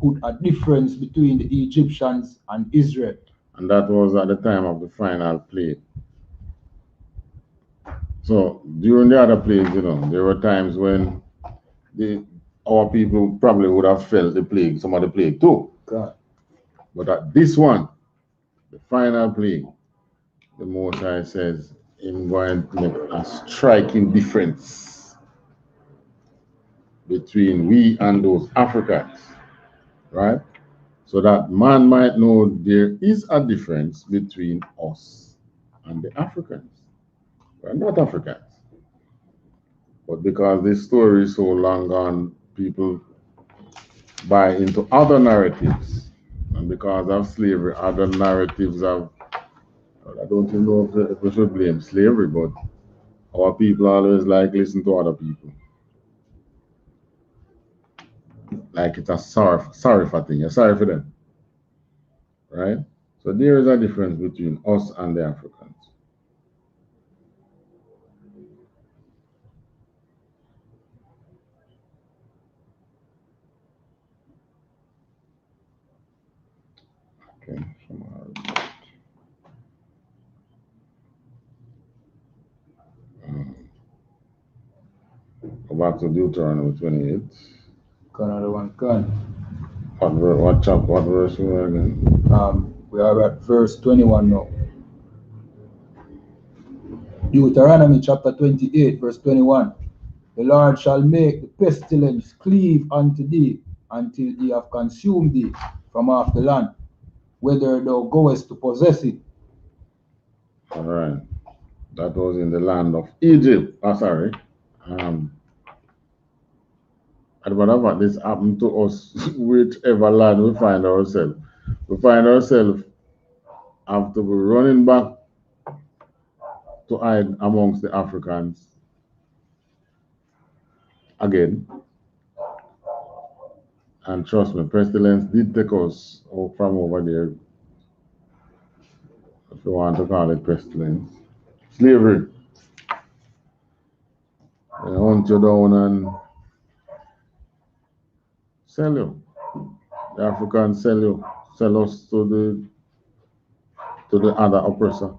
put a difference between the Egyptians and Israel. And that was at the time of the final plague. So during the other plagues, there were times when our people probably would have felt the plague, some of the plague too. God. But at this one, the final plague, the Most High says, I'm going to make a striking difference between we and those Africans, right? So that man might know there is a difference between us and the Africans. We're not Africans. But because this story is so long gone, people buy into other narratives. And because of slavery, other narratives have, I don't even know if we should blame slavery, but our people always like listen to other people. Like it's a sorry for thing. You're sorry for them. Right? So there is a difference between us and the Africans. Okay. Go back to Deuteronomy 28. Another one can. What chapter, what verse we are again? We are at verse 21 now. Deuteronomy chapter 28, verse 21. The Lord shall make the pestilence cleave unto thee until he have consumed thee from off the land, whether thou goest to possess it. All right. That was in the land of Egypt. Sorry. And whatever this happened to us, whichever land we find ourselves. We find ourselves after we running back to hide amongst the Africans again. And trust me, pestilence did take us from over there, if you want to call it pestilence. Slavery. They hunt you down and sell you. The Africans sell us to the other oppressor.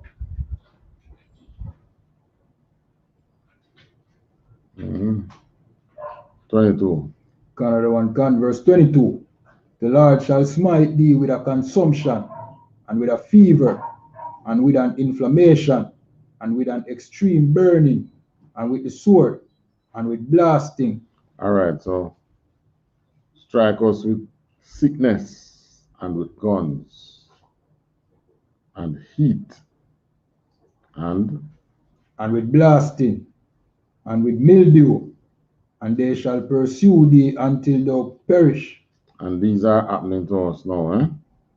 22. Another one can. Verse 22. The Lord shall smite thee with a consumption, and with a fever, and with an inflammation, and with an extreme burning, and with the sword, and with blasting. All right, so strike us with sickness, and with guns, and heat, and with blasting, and with mildew, and they shall pursue thee until thou perish. And these are happening to us now, eh?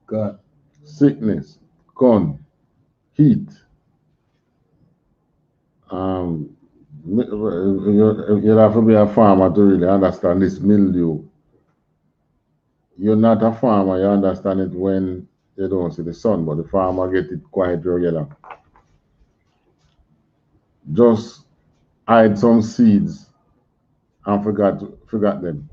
God. Sickness, gun, heat. You have to be a farmer to really understand this mildew. You're not a farmer, you understand it when you don't see the sun, but the farmer get it quite regular. Just hide some seeds and forgot them.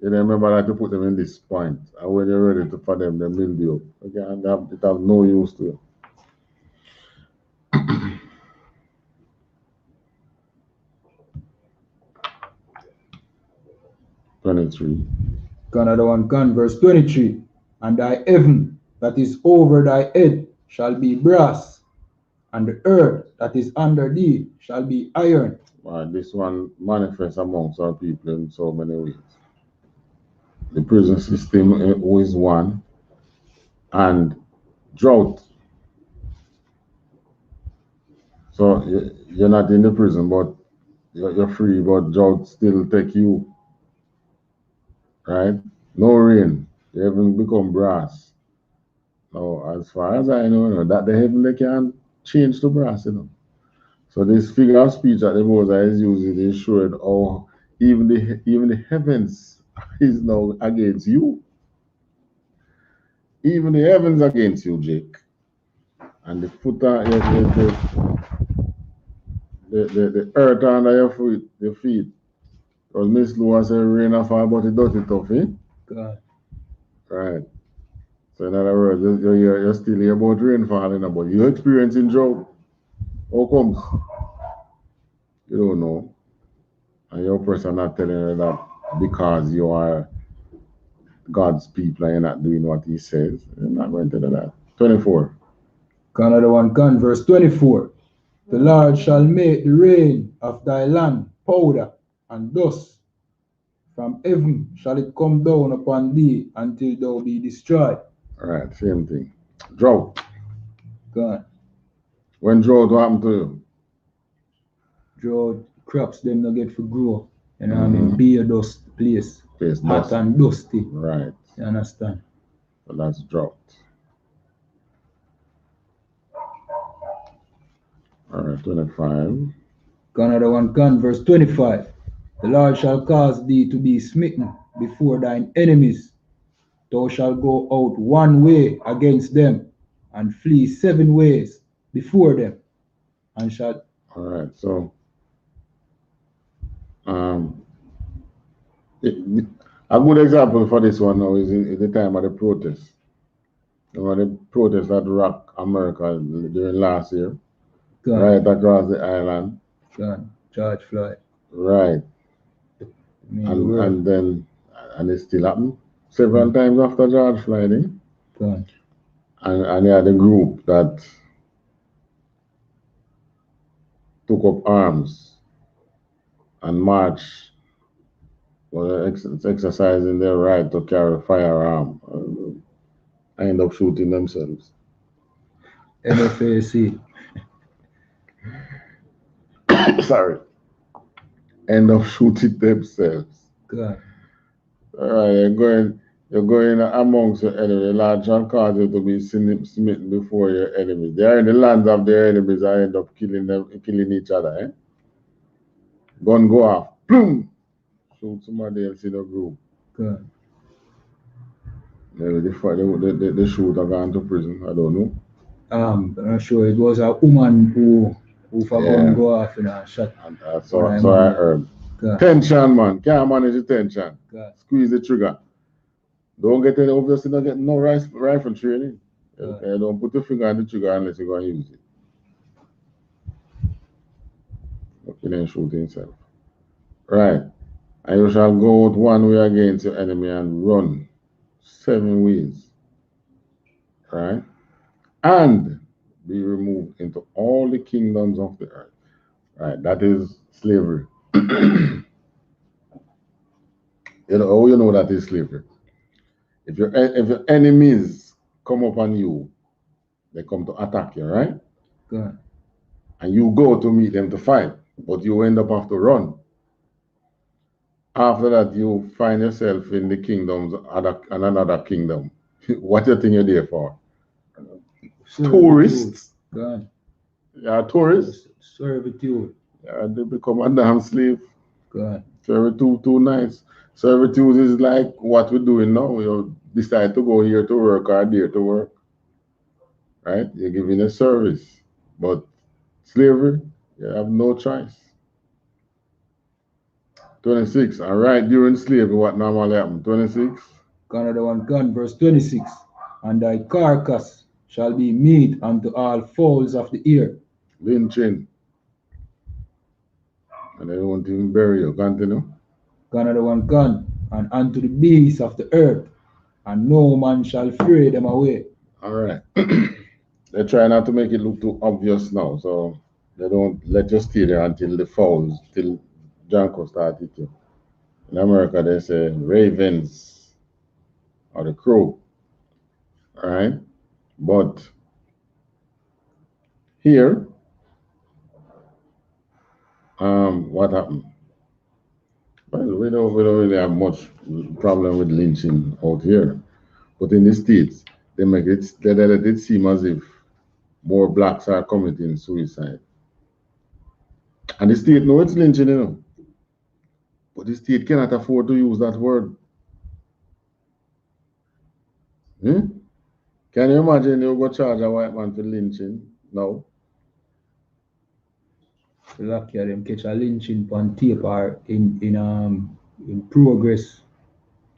You remember that you put them in this point, and when you're ready for them, the mildew. Okay, and it have no use to you. 23. Another one can, verse 23. And thy heaven that is over thy head shall be brass, and the earth that is under thee shall be iron. This one manifests amongst our people in so many ways. The prison system is one, and drought. So you're not in the prison, but you're free, but drought still take you. Right? No rain. The heaven become brass. Now, as far as I know, that the heaven they can change to brass, So this figure of speech that the Moses is using is showing how even the heavens is now against you. Even the heavens against you, Jake. And the foot the earth under your feet. Because Miss Lua said rain of fall, but it dirty tough, eh? God. Right. So in other words, you're still here about rainfall, but you're experiencing drought. How comes? You don't know. And your person not telling you that because you are God's people and you're not doing what he says. You're not going to do that. 24. Another one can, verse 24. The Lord shall make the rain of thy land powder and dust. From heaven shall it come down upon thee until thou be destroyed. All right, same thing. Drought. God. When drought, what happened to you? Drought, crops them not get to grow. You know what I mean? Be a dust place. Hot and dusty. Right. You understand? So that's drought. All right, 25. Another one can, verse 25. The Lord shall cause thee to be smitten before thine enemies. Thou shalt go out one way against them, and flee 7 ways before them, and shall. All right, so a good example for this one now is in the time of the protest. You know, the protest that rocked America during last year, right across the island. George Floyd. Right. And then it still happened several times after George Floyd. And they had a group that took up arms and marched, exercising their right to carry a firearm, end up shooting themselves. NFAC. Sorry. End up shooting themselves. God. All right, you're going amongst your enemy. The Lord shall cause you to be smitten before your enemies. They are in the lands of their enemies and end up killing each other. Gun go off. Boom! Shoot somebody else in the group. God. Maybe the shooter gone to prison. I don't know. I'm not sure. It was a woman who for gun go off in a shot. So I heard. God. Tension, man. Can't manage the tension. God. Squeeze the trigger. Don't get any, obviously not get no rifle training. Don't put your finger on the trigger unless you're going to use it. Okay, then shoot himself. Right. And you shall go out one way against your enemy and run 7 ways. Right? And be removed into all the kingdoms of the earth. Right? That is slavery. You know that is slavery. If your enemies come upon you, they come to attack you, right? Good. And you go to meet them to fight, but you end up have to run. After that, you find yourself in the kingdoms, another kingdom. What do you think you're there for? Tourists. God. Yeah, tourists. Servitude. Yeah, they become a damn slave. God. Servitude too nice. Servitude is like what we're doing now. You decide to go here to work or there to work. Right? You're giving a service. But slavery, you have no choice. 26. All right, during slavery, what normally happened? 26. Another one can, verse 26. And thy carcass shall be meat unto all fowls of the air. Lynching. And they won't even bury you. Continue. Another one can. and unto the beasts of the earth, and no man shall fray them away. All right. They try not to make it look too obvious now, so they don't let you stay there until the fowls, till Janko start eating. In America, they say ravens or the crow. All right. But here, what happened? Well, we don't really have much problem with lynching out here. But in the States, they let it seem as if more blacks are committing suicide. And the state knows it's lynching, you know. But the state cannot afford to use that word. Hmm? Can you imagine you go charge a white man for lynching? No. Lucky them catch a lynching on tape or in progress.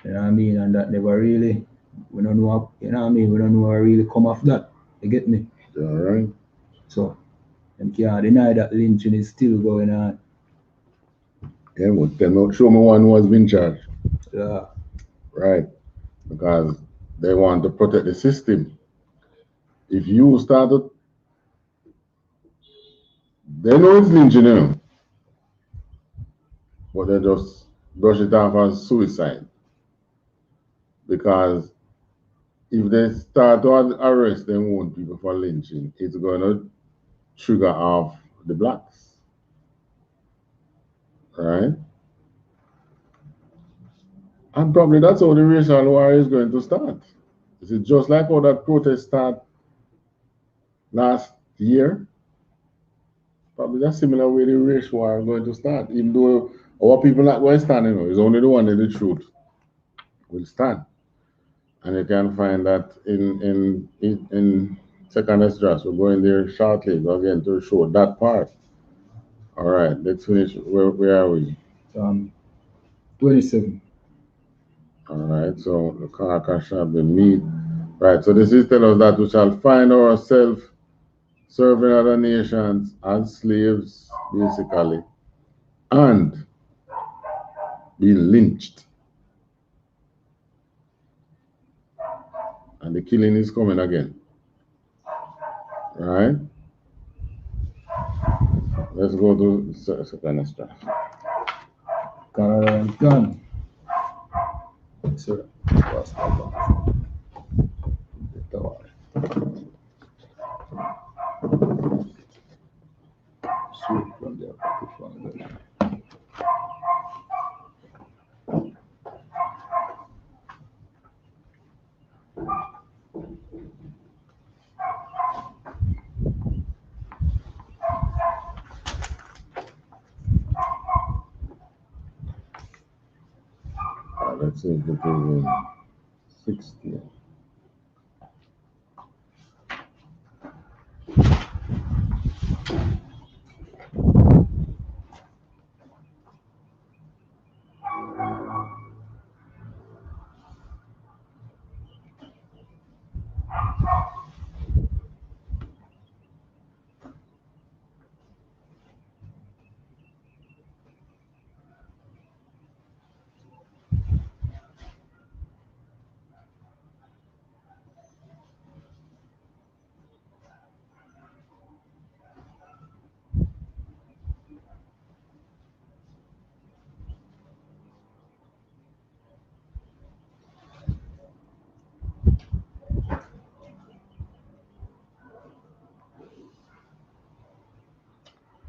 You know what I mean? And that never really, we don't know, you know what I mean? We don't know what really come off that. You get me? All right. So, them can't deny that lynching is still going on. Yeah, but show me one who has been charged. Yeah. Right. Because they want to protect the system. If you started, they know it's lynching, you know, but they just brush it off as suicide. Because if they start to arrest them own people for lynching, it's going to trigger off the blacks. Right? And probably that's how the racial war is going to start. Is it just like how that protest started last year? Probably that similar way the race war is going to start. Even though our people not going to stand, you know, it's only the one that the truth will stand. And you can find that in second extras. We're going there shortly again to show that part. All right, let's finish. Where are we? 27. All right, so the carcass shall be meat. Right, so this is telling us that we shall find ourselves serving other nations as slaves, basically, and be lynched. And the killing is coming again. Right? Let's go to second extra. Canada and gun. Sir, sweet from there. Let's see if it is in 60.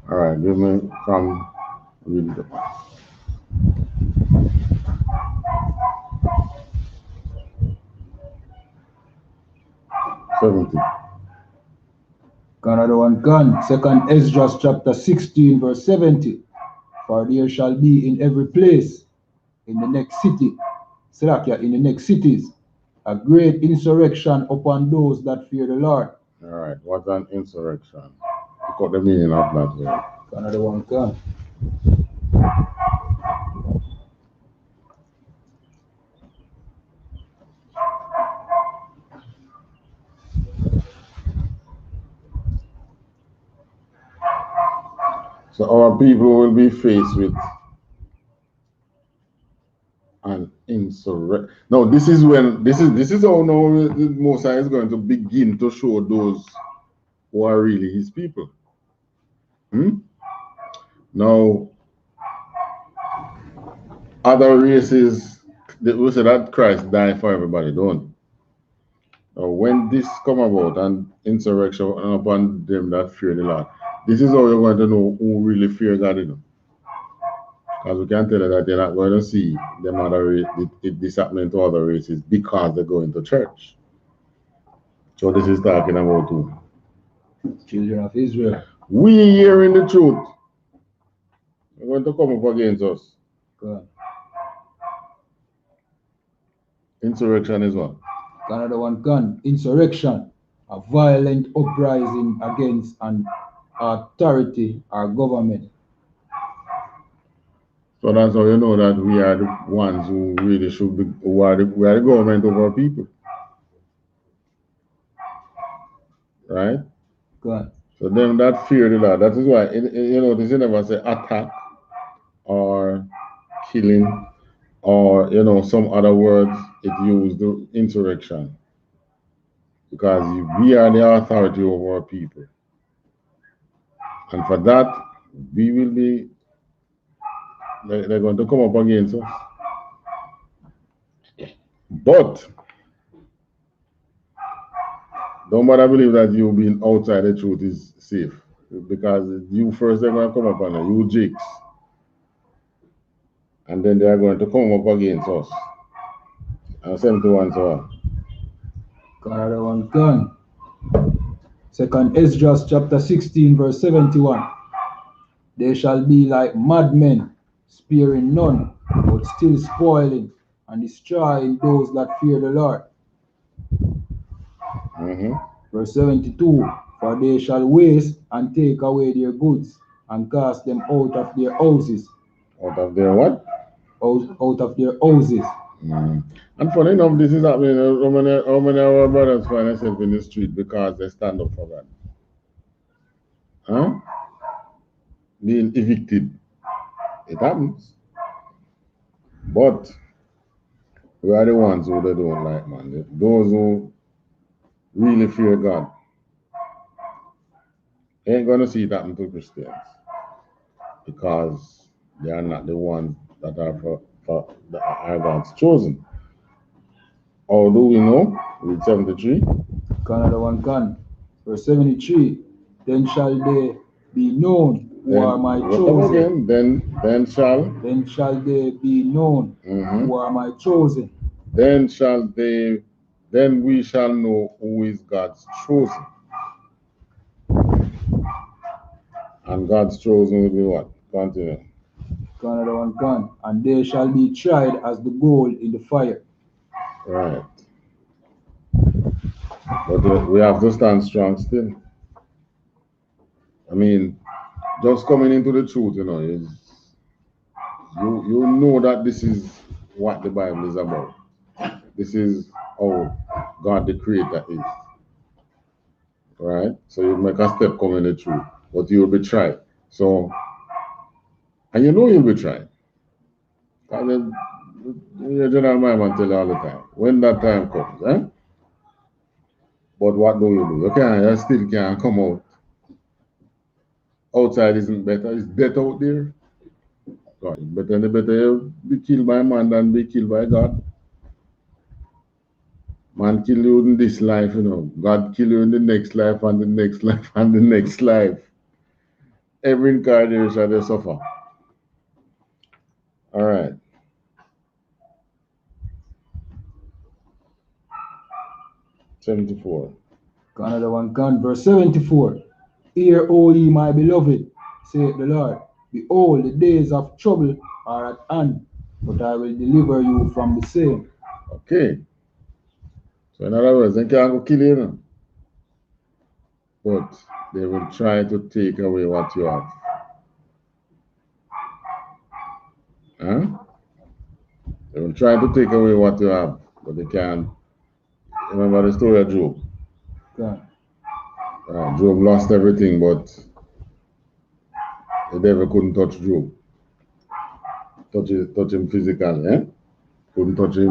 All right, give me from read it. Canada one gun. Second Esdras chapter 16 verse 70. For there shall be in every place, in the next city, Salakia, in the next cities, a great insurrection upon those that fear the Lord. All right, what's an insurrection? Look at the meaning of that word. Canada one gun. So our people will be faced with an Insurrect. No, this is when this is how now the Most High is going to begin to show those who are really his people. Now, other races, we say that Christ died for everybody, don't? Now, when this come about and insurrection upon them that fear the Lord, this is how you're going to know who really fear God, you know. Because we can tell you that you're not going to see them other race, this happening to other races because they're going to church. So this is talking about who? Children of Israel. We hearing the truth. They're going to come up against us. God. Insurrection is what? Another one can. Insurrection. A violent uprising against an authority or government. So that's how you know that we are the ones who really should be, we are the government of our people. Right? God. So them that fear the Lord. That is why, you know, this never say attack or killing or, you know, some other words it used the insurrection. Because we are the authority over our people. And for that, we will be, they're going to come up against us. But don't bother believe that you being outside the truth is safe. Because you first they're going to come up on you jigs. And then they are going to come up against us. And 71 so on. Another one can. Second Esdras chapter 16 verse 71. They shall be like madmen, sparing none, but still spoiling and destroying those that fear the Lord. Verse 72. For they shall waste and take away their goods and cast them out of their houses. Out of their what? Out of their houses. And funny enough, this is happening. How many of our brothers find themselves in the street because they stand up for God? Huh? Being evicted. It happens. But we are the ones who they don't like, man. Those who really fear God ain't going to see it happen to Christians because they are not the ones that are God's chosen. How do we know? Read 73. Another one can. Verse 73. Then shall they be known who are my chosen. Then shall they be known who are my chosen. Then we shall know who is God's chosen. And God's chosen will be what? Continue. Another one can. And they shall be tried as the gold in the fire. Right. But we have to stand strong still. I mean, just coming into the truth, you know, is you know that this is what the Bible is about. This is how God the Creator is. Right? So you make a step coming in the truth, but you'll be tried. So, and you know you'll be tried. And your general man tell you all the time, when that time comes, eh? But what do? You still can't come out. Outside isn't better, it's better out there. God, better you be killed by man than be killed by God. Man kill you in this life, you know. God kill you in the next life and the next life and the next life. Every incarnation they suffer. All right. '74. Another one can. Verse 74. Hear, O ye my beloved, saith the Lord. Behold, the days of trouble are at hand, but I will deliver you from the same. Okay. So in other words, they can't go kill you, but they will try to take away what you have. Huh? They will try to take away what you have, but they can't. Remember the story of Job? Yeah. Job lost everything, but the devil couldn't touch Job. Touch him physically, eh? couldn't touch his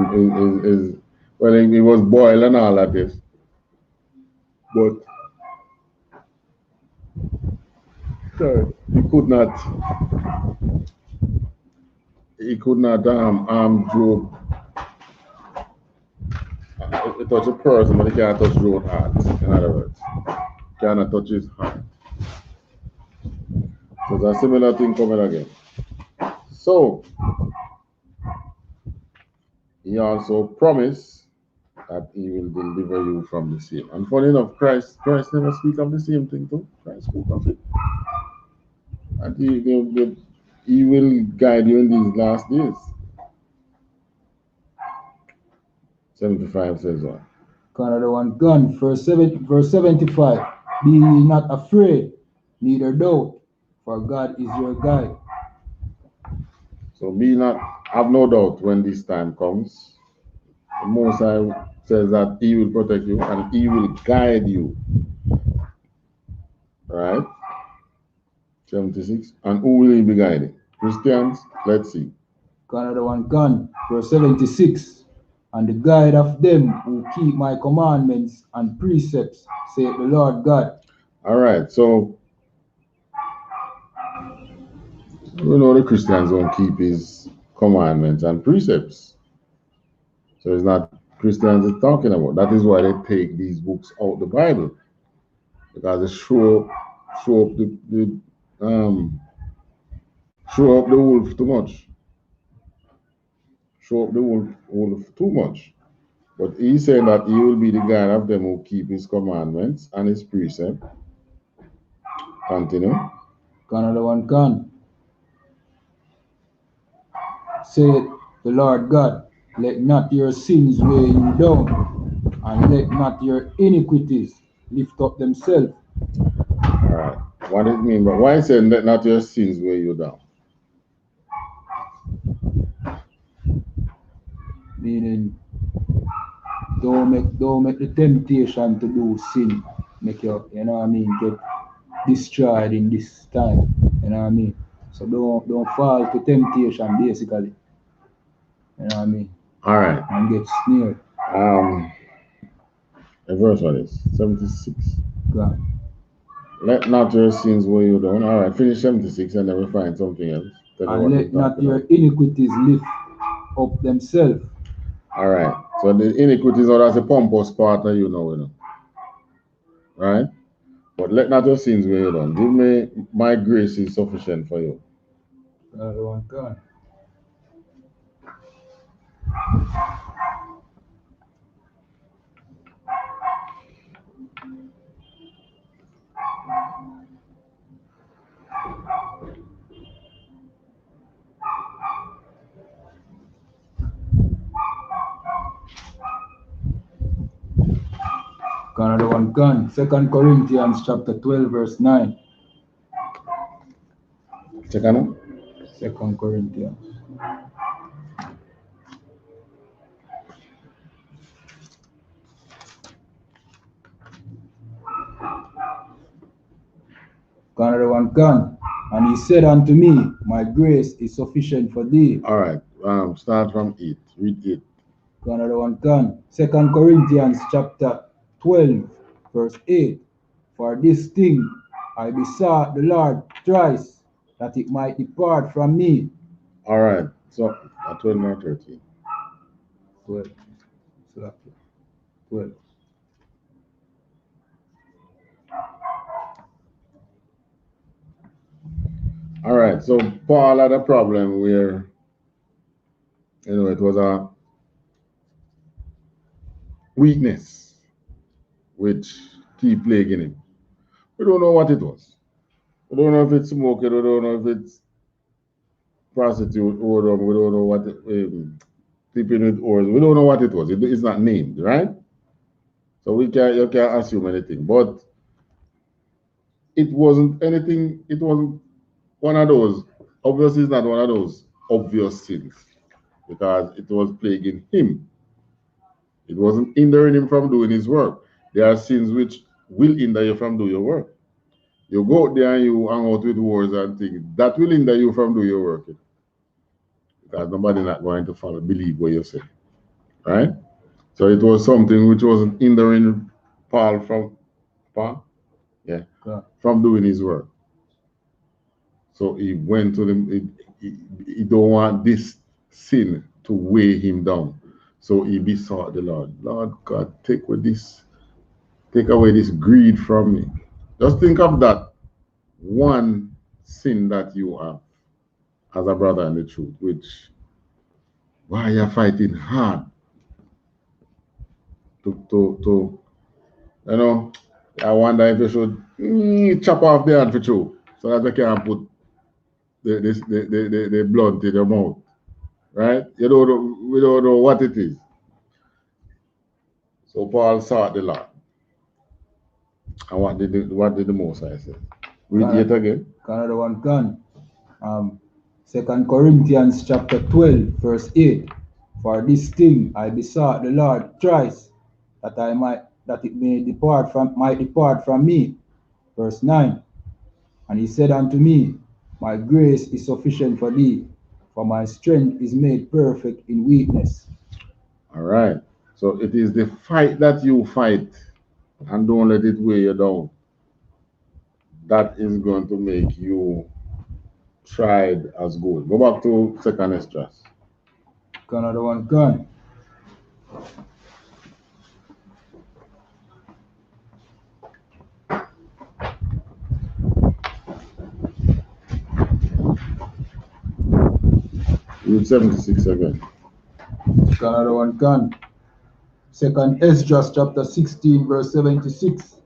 well, he was boiled and all that, yes. But sorry, he could not Job touch a person, but he can't touch Job's heart. In other words, cannot touch his heart. So it's a similar thing coming again. So he also promised that he will deliver you from the same. And funny enough, Christ never speak of the same thing too. Christ spoke of it. And he will guide you in these last days. 75 says what? Another one gone. Verse 75. Be ye not afraid, neither doubt, for God is your guide. So have no doubt when this time comes. The Most High says that he will protect you and he will guide you. Right? 76. And who will he be guiding? Christians? Let's see. Another one gone. Verse 76. And the guide of them who keep my commandments and precepts, saith the Lord God. All right, so we know the Christians don't keep his commandments and precepts. So it's not Christians is talking about. That is why they take these books out the Bible, because they show up the wolf too much. Show up the wolf too much. But he's saying that he will be the guide of them who keep his commandments and his precept. Continue. Another one can. Saith the Lord God, let not your sins weigh you down, and let not your iniquities lift up themselves. All right. What does it mean? But why saying let not your sins weigh you down? Meaning, don't make the temptation to do sin make you, you know what I mean, get destroyed in this time. You know what I mean? So don't fall to temptation basically. You know what I mean? All right. And get snared. The verse what is 76. Yeah. Let not your sins weigh you down. All right, finish 76 and then we find something else. And let not your iniquities lift up themselves. All right. So the iniquities are as a pompous part of you know. Right? But let not your sins weigh you down. Give me my grace is sufficient for you. Another one gone. Another one gone. 2 Corinthians chapter 12 verse 9. Second? 2 Corinthians. Another one gone. And he said unto me, my grace is sufficient for thee. All right. Start from 8. Read 8. Another one gone. 2 Corinthians chapter 12 verse 8. For this thing I besought the Lord thrice, that it might depart from me. All right. So 12 or 13. 12. 12. All right. So Paul had a problem where, it was a weakness which keep plaguing him. We don't know what it was. We don't know if it's smoking. We don't know if it's prostitute or we don't know what sleeping with oars. We don't know what it was. It's not named, right? So you can't assume anything. But it wasn't anything. It wasn't one of those. Obviously, it's not one of those obvious sins because it was plaguing him. It wasn't hindering him from doing his work. There are sins which will hinder you from doing your work. You go out there and you hang out with wars and things. That will hinder you from doing your work. because nobody not going to believe what you say, right? So it was something which wasn't hindering Paul from from doing his work. So he went to them. He don't want this sin to weigh him down. So he besought the Lord. Lord God, take away this greed from me. Just think of that one sin that you have as a brother in the truth, which why you're fighting hard to I wonder if you should chop off the hand for you so that you can put the blood in your mouth. Right? We don't know what it is. So Paul sought the Lord. And what did the Most High say? Read it again. Another one can. 2 Corinthians chapter 12, verse 8. For this thing I besought the Lord thrice, that it might depart from me. Verse 9. And he said unto me, my grace is sufficient for thee, for my strength is made perfect in weakness. All right. So it is the fight that you fight, and don't let it weigh you down. That is going to make you tried as gold. Go back to 2nd Esdras. Another one can. Read 76 again. Another one can. 2nd Esdras chapter 16, verse 76.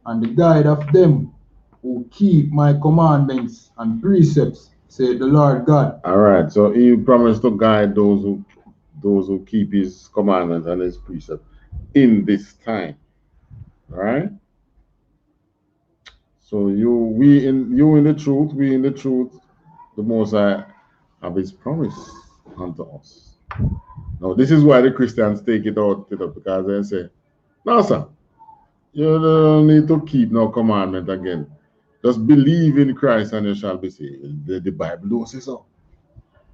And the guide of them who keep my commandments and precepts, said the Lord God. All right. So he promised to guide those who keep his commandments and his precepts in this time. All right. So we in the truth, we in the truth, the Most High have his promise unto us. Now this is why the Christians take it out because they say, no sir, you don't need to keep no commandment again. Just believe in Christ and you shall be saved. The Bible don't say so.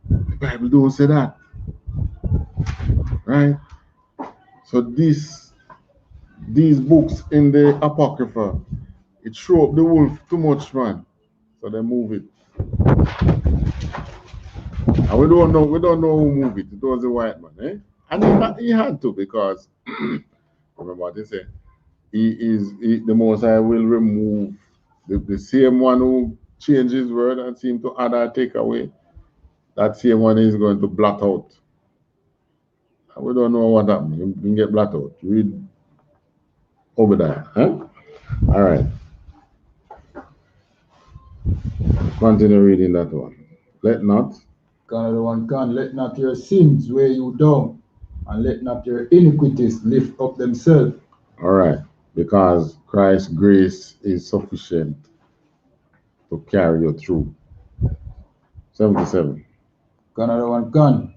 The Bible don't say that. Right? So these books in the Apocrypha, it show up the wolf too much, man. So they move it. And we don't know who moved it. It was the white man, eh? And he had to, because remember what they say, the Most High will remove the same one who changed his word and seemed to add or take away. That same one is going to blot out. And we don't know what happened. You can get blot out. Read Obadiah, huh? All right. Continue reading that one. Let not. Another one can. Let not your sins weigh you down, and let not your iniquities lift up themselves. All right. Because Christ's grace is sufficient to carry you through. 77. Another one can.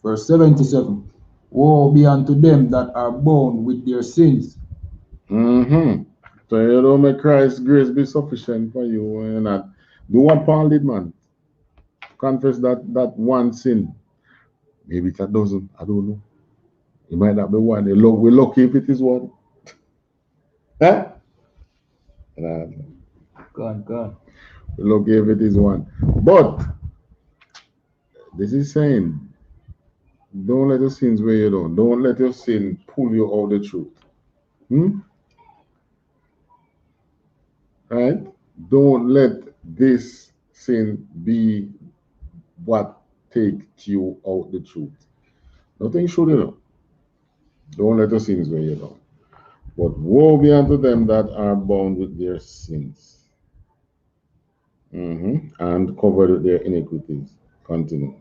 Verse 77. Woe be unto them that are bound with their sins. So you don't make Christ's grace be sufficient for you, and you're not. Do what Paul did, man. Confess that one sin. Maybe it's a dozen. I don't know. It might not be one. We're lucky if it is one. Huh? God. We're lucky if it is one. But this is saying, don't let your sins weigh you down. Don't let your sin pull you out of the truth. Right? Don't let this sin be what takes you out the truth. Nothing should, Don't let your sins weigh you down. But woe be unto them that are bound with their sins, and covered with their iniquities. Continue.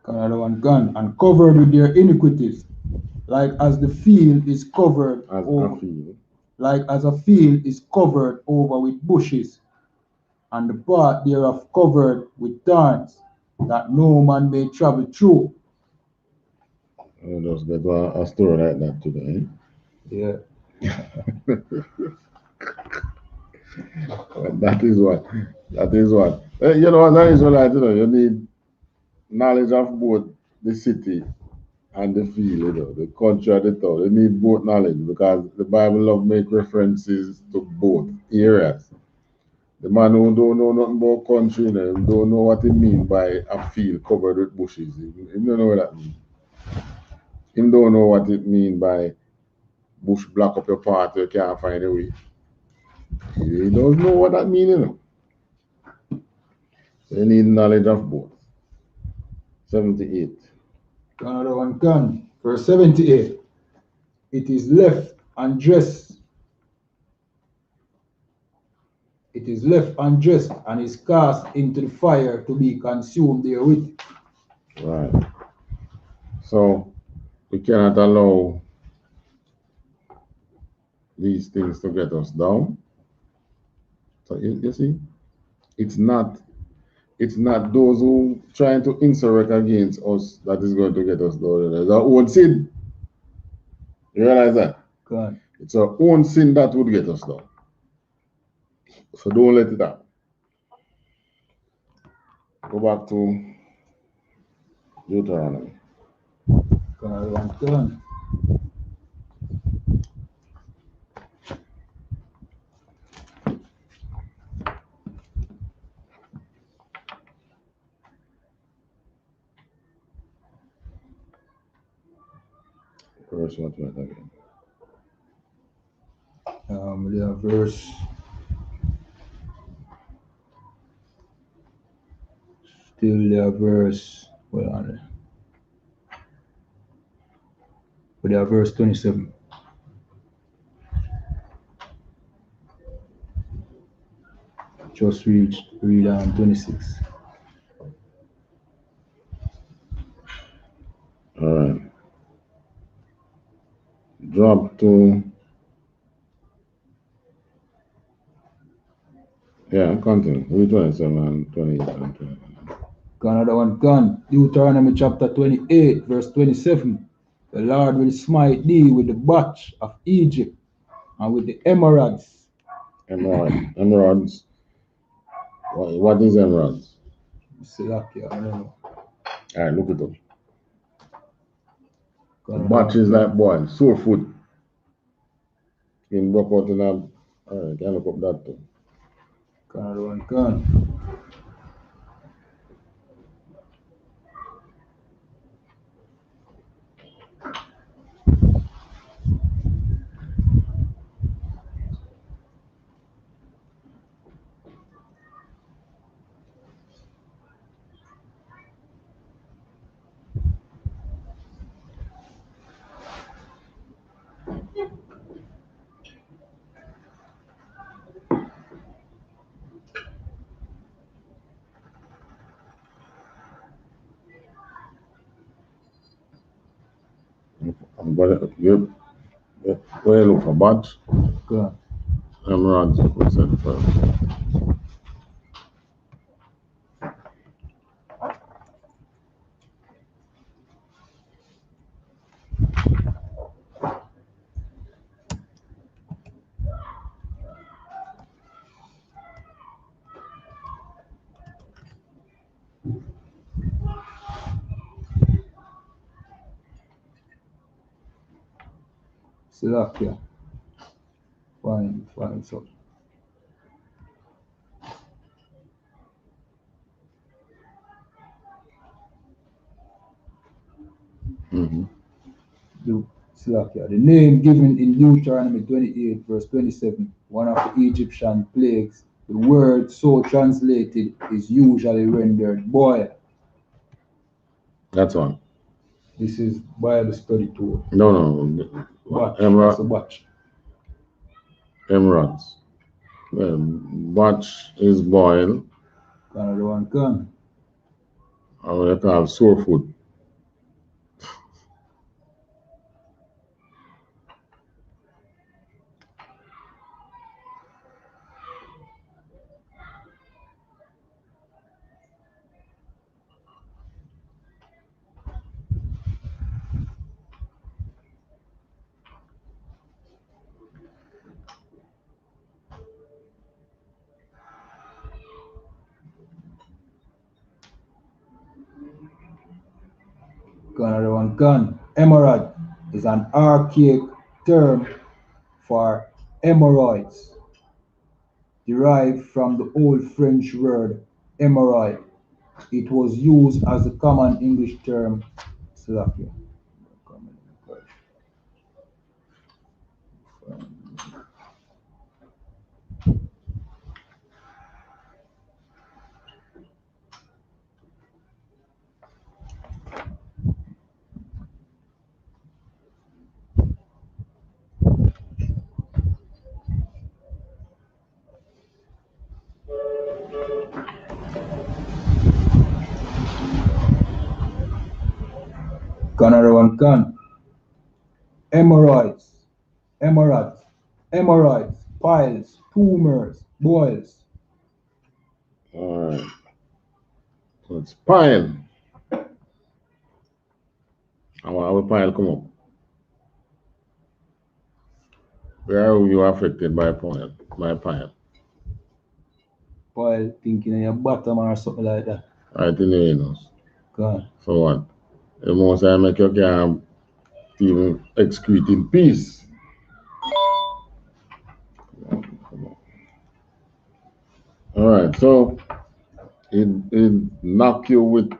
Another one can. And covered with their iniquities, like as the field is covered like as a field is covered over with bushes, and the path thereof covered with thorns, that no man may travel through. I'll just get a story like that today. Yeah. That is what. You know, as an Israelite, you need knowledge of both the city and the field, you know, the country and the town. They need both knowledge because the Bible love make references to both areas. The man who don't know nothing about country, you know, don't know what it mean by a field covered with bushes. He don't know what that means. He don't know what it mean by bush block up your path, you can't find a way. He doesn't know what that means, you know. So you need knowledge of both. 78. Another one can. Verse 78. It is left undressed. It is left undressed and is cast into the fire to be consumed therewith. Right. So we cannot allow these things to get us down. So you see, it's not those who trying to insurrect against us that is going to get us down. It's our own sin. You realize that? God. It's our own sin that would get us down. So don't let it happen. Go back to Deuteronomy. God. Verse what again? There verse. Still there verse. Well, on there. But there verse 27. Just read on 26. All right. Drop to continue. Read 27 and 28 and 29. Another one can. Deuteronomy chapter 28, verse 27. The Lord will smite thee with the botch of Egypt and with the emeralds. Emeralds. What is emeralds? Salakia, I don't know. All right, look it up. The batch is like boy, sore foot. In broke out in a. All right, can look up that too. Another one can. But you where you look for batch? Go. Emeralds, you said first. Salakia. Fine, so. Mm-hmm. Salakia. The name given in Deuteronomy 28, verse 27, one of the Egyptian plagues, the word so translated is usually rendered boy. That's one. This is Bible study tool. No. Batch. That's a batch. Emeralds. Batch is boil. Another one can. Or what you call sore foot. Another one, gun. Emerald is an archaic term for hemorrhoids, derived from the Old French word hémorroïde. It was used as a common English term. Slovakia. Another one, can. Hemorrhoids, piles, tumors, boils. All right. So it's pile. How pile come up? Where are you affected by pile? Pile thinking in your bottom or something like that. Right in the anus. God. So what? The most I make you can't even excrete in peace. All right, so it knock you with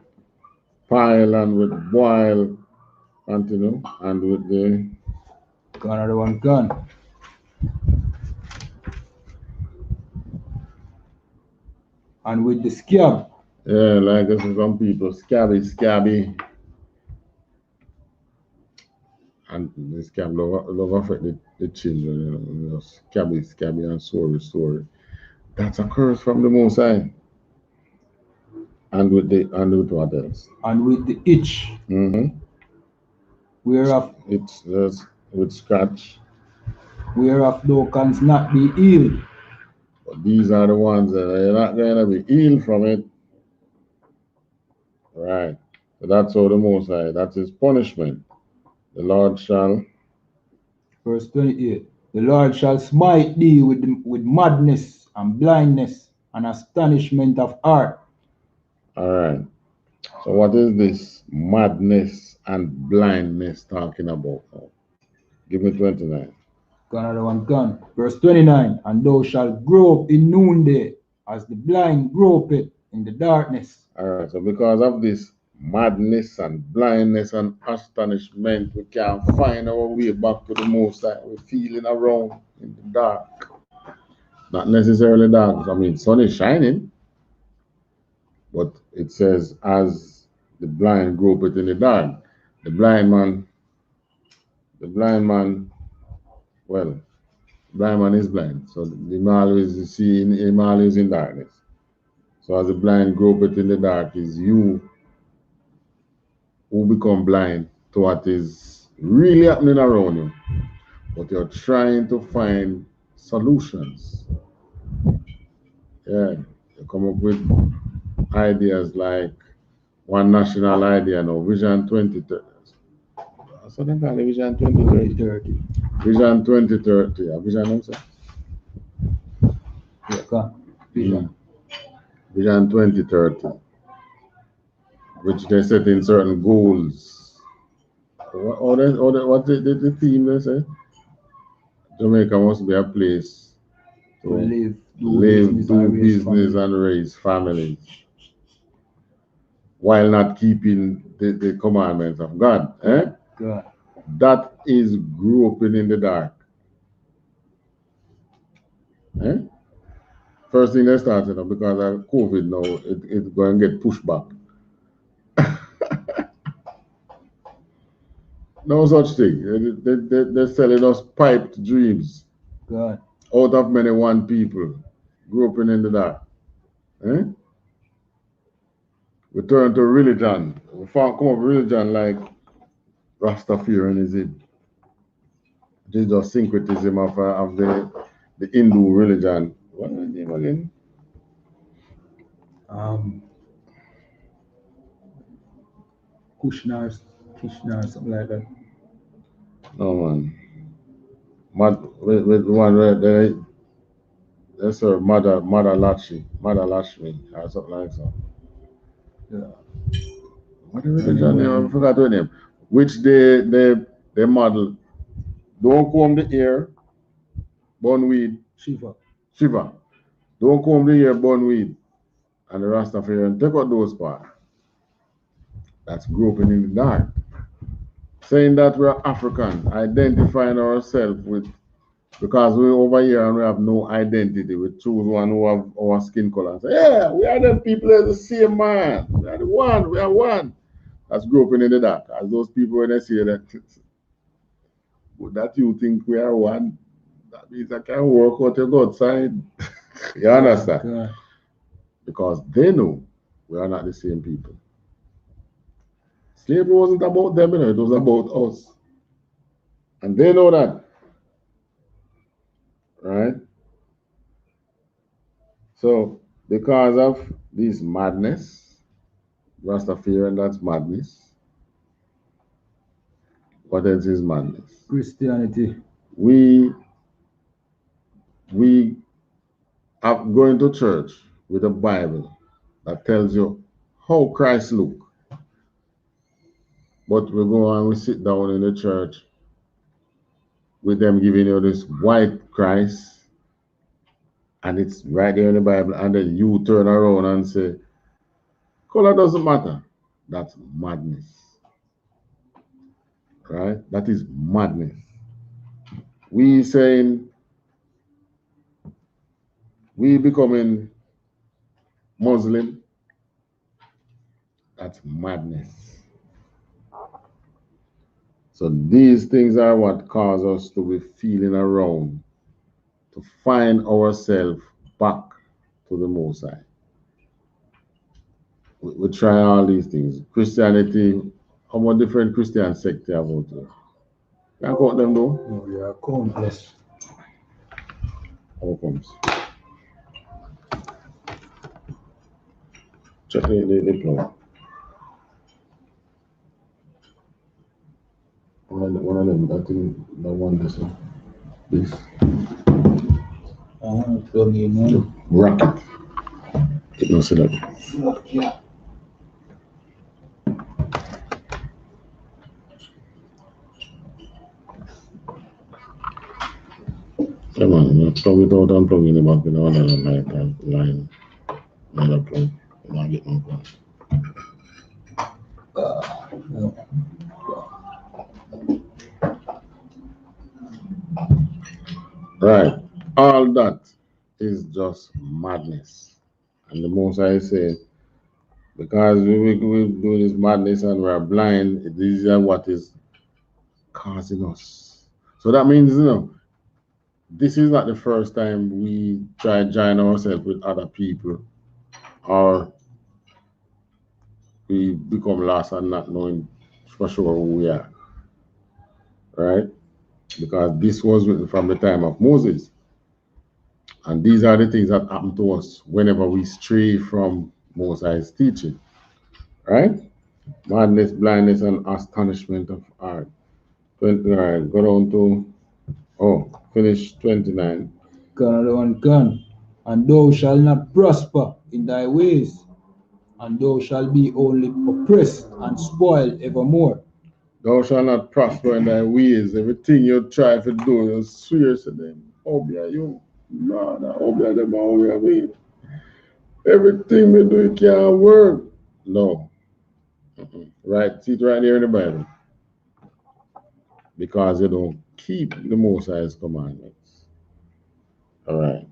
pile and with boil, continue, and with the Another one, gun. And with the scab. yeah, like I see some people scabby. And the scab love affect the children, you know, scabby and sore. That's a curse from the Most High. And with what else? And with the itch. Whereof it's with scratch. Whereof thou canst not be healed. But these are the ones that are not going to be healed from it. Right. So that's all the Most High. That's his punishment. The Lord shall. Verse 28. The Lord shall smite thee with madness and blindness and astonishment of heart. All right. So what is this madness and blindness talking about now? Give me 29. Another one, gun. Verse 29. And thou shalt grope in noonday as the blind gropeth in the darkness. All right. So because of this madness and blindness and astonishment, we can't find our way back to the Most High. We're feeling around in the dark. Not necessarily dark. I mean, sun is shining, but it says as the blind gropeth in the dark. The blind man, well, blind man is blind, so him always seeing, him always in darkness. So as the blind gropeth in the dark is you who become blind to what is really happening around you, but you're trying to find solutions. Yeah, you come up with ideas like one national idea now, Vision 2030. So they call it Vision 2030. Vision 2030. A vision also? Yeah, vision. Vision 2030. Which they set in certain goals. What the theme they say? Jamaica must be a place to live, do business and raise families while not keeping the commandments of God. God. That is groping in the dark. First thing they started because of COVID now, it's going to get pushed back. No such thing. They're selling us piped dreams. God. Out of many one people groping in the dark. We turn to religion. We come up with religion like Rastafarianism. This is just syncretism of the Hindu religion. What is the name again? Krishna, something like that. No man. With one where that's her Mother Lakshmi, or something like that. Yeah. What religion name? I forgot her name. Which they model. Don't comb the ear, burn weed. Shiva. Shiva. Don't comb the ear, burn weed. And the Rastafarian take out those parts. That's groping in the dark. Saying that we're African, identifying ourselves with, because we're over here and we have no identity. We choose one who have our skin color and say, yeah, we are the people as the same man. We are the one, we are one. That's groping in the dark. As those people when they say that, but that you think we are one, that means I can't work out, you go outside. You understand? God. Because they know we are not the same people. Slavery wasn't about them, it was about us. And they know that. Right? So, because of this madness, Rastafarian, that's madness. What else is madness? Christianity. We are going to church with a Bible that tells you how Christ looked. But we go and we sit down in the church with them giving you this white Christ, and it's right there in the Bible, and then you turn around and say, color doesn't matter. That's madness. Right? That is madness. We saying we becoming Muslim, that's madness. So these things are what cause us to be feeling around, to find ourselves back to the Most High. We try all these things. Christianity, how many different Christian sects you have out there? Can't count them though. No, we are countless. How comes? Check the plug. One of them, I think the one this Plug in one. rocket. It no see that. Yeah. Come on, you plug it out and plug in the back with another line. Another plug. You don't get no plug. No. Right. All that is just madness. And the most I say, because we do this madness and we're blind, this is what is causing us. So that means, this is not the first time we try to join ourselves with other people, or we become lost and not knowing for sure who we are. Right? Because this was written from the time of Moses. And these are the things that happen to us whenever we stray from Moses' teaching. Right? Madness, blindness, and astonishment of heart. 29. Go down to, finish 29. Another one can. And thou shalt not prosper in thy ways, and thou shalt be only oppressed and spoiled evermore. Thou shalt not prosper in thy ways. Everything you try to do, you swear to them. Obia you. No, obia them obia me. Everything we do, it can't work. No. Right, see it right there in the Bible. Because you don't keep the Most High's commandments. All right.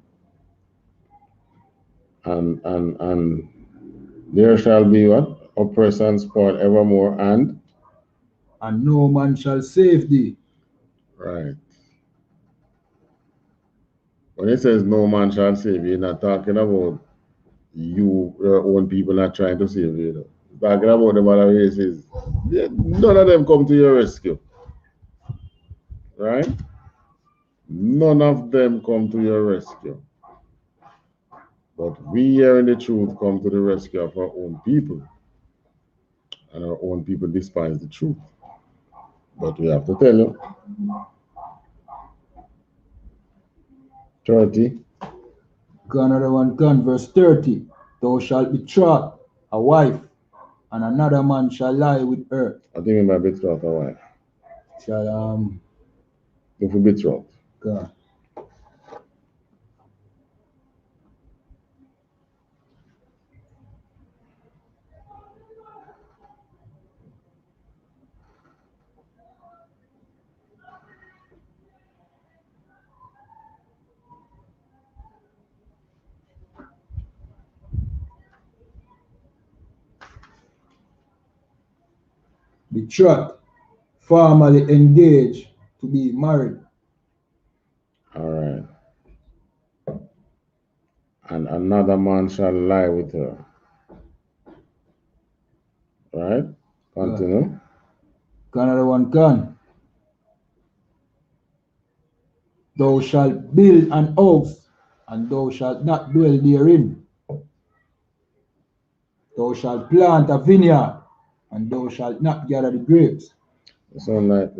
And there shall be what? Oppress and spoil evermore, and no man shall save thee. right. When it says no man shall save you, you're not talking about you, your own people not trying to save you. You're talking about the other races. None of them come to your rescue. Right? None of them come to your rescue. But we here in the truth come to the rescue of our own people. And our own people despise the truth. But we have to tell you. 30. Another one can, verse 30. Thou shalt betroth a wife, and another man shall lie with her. I think we might betroth a wife. SHALAM. If we betroth. God. Betrothed, formally engaged to be married. All right. And another man shall lie with her. Right? Continue. Another one can. Thou shalt build an house, and thou shalt not dwell therein. Thou shalt plant a vineyard, and thou shalt not gather the grapes. It's something like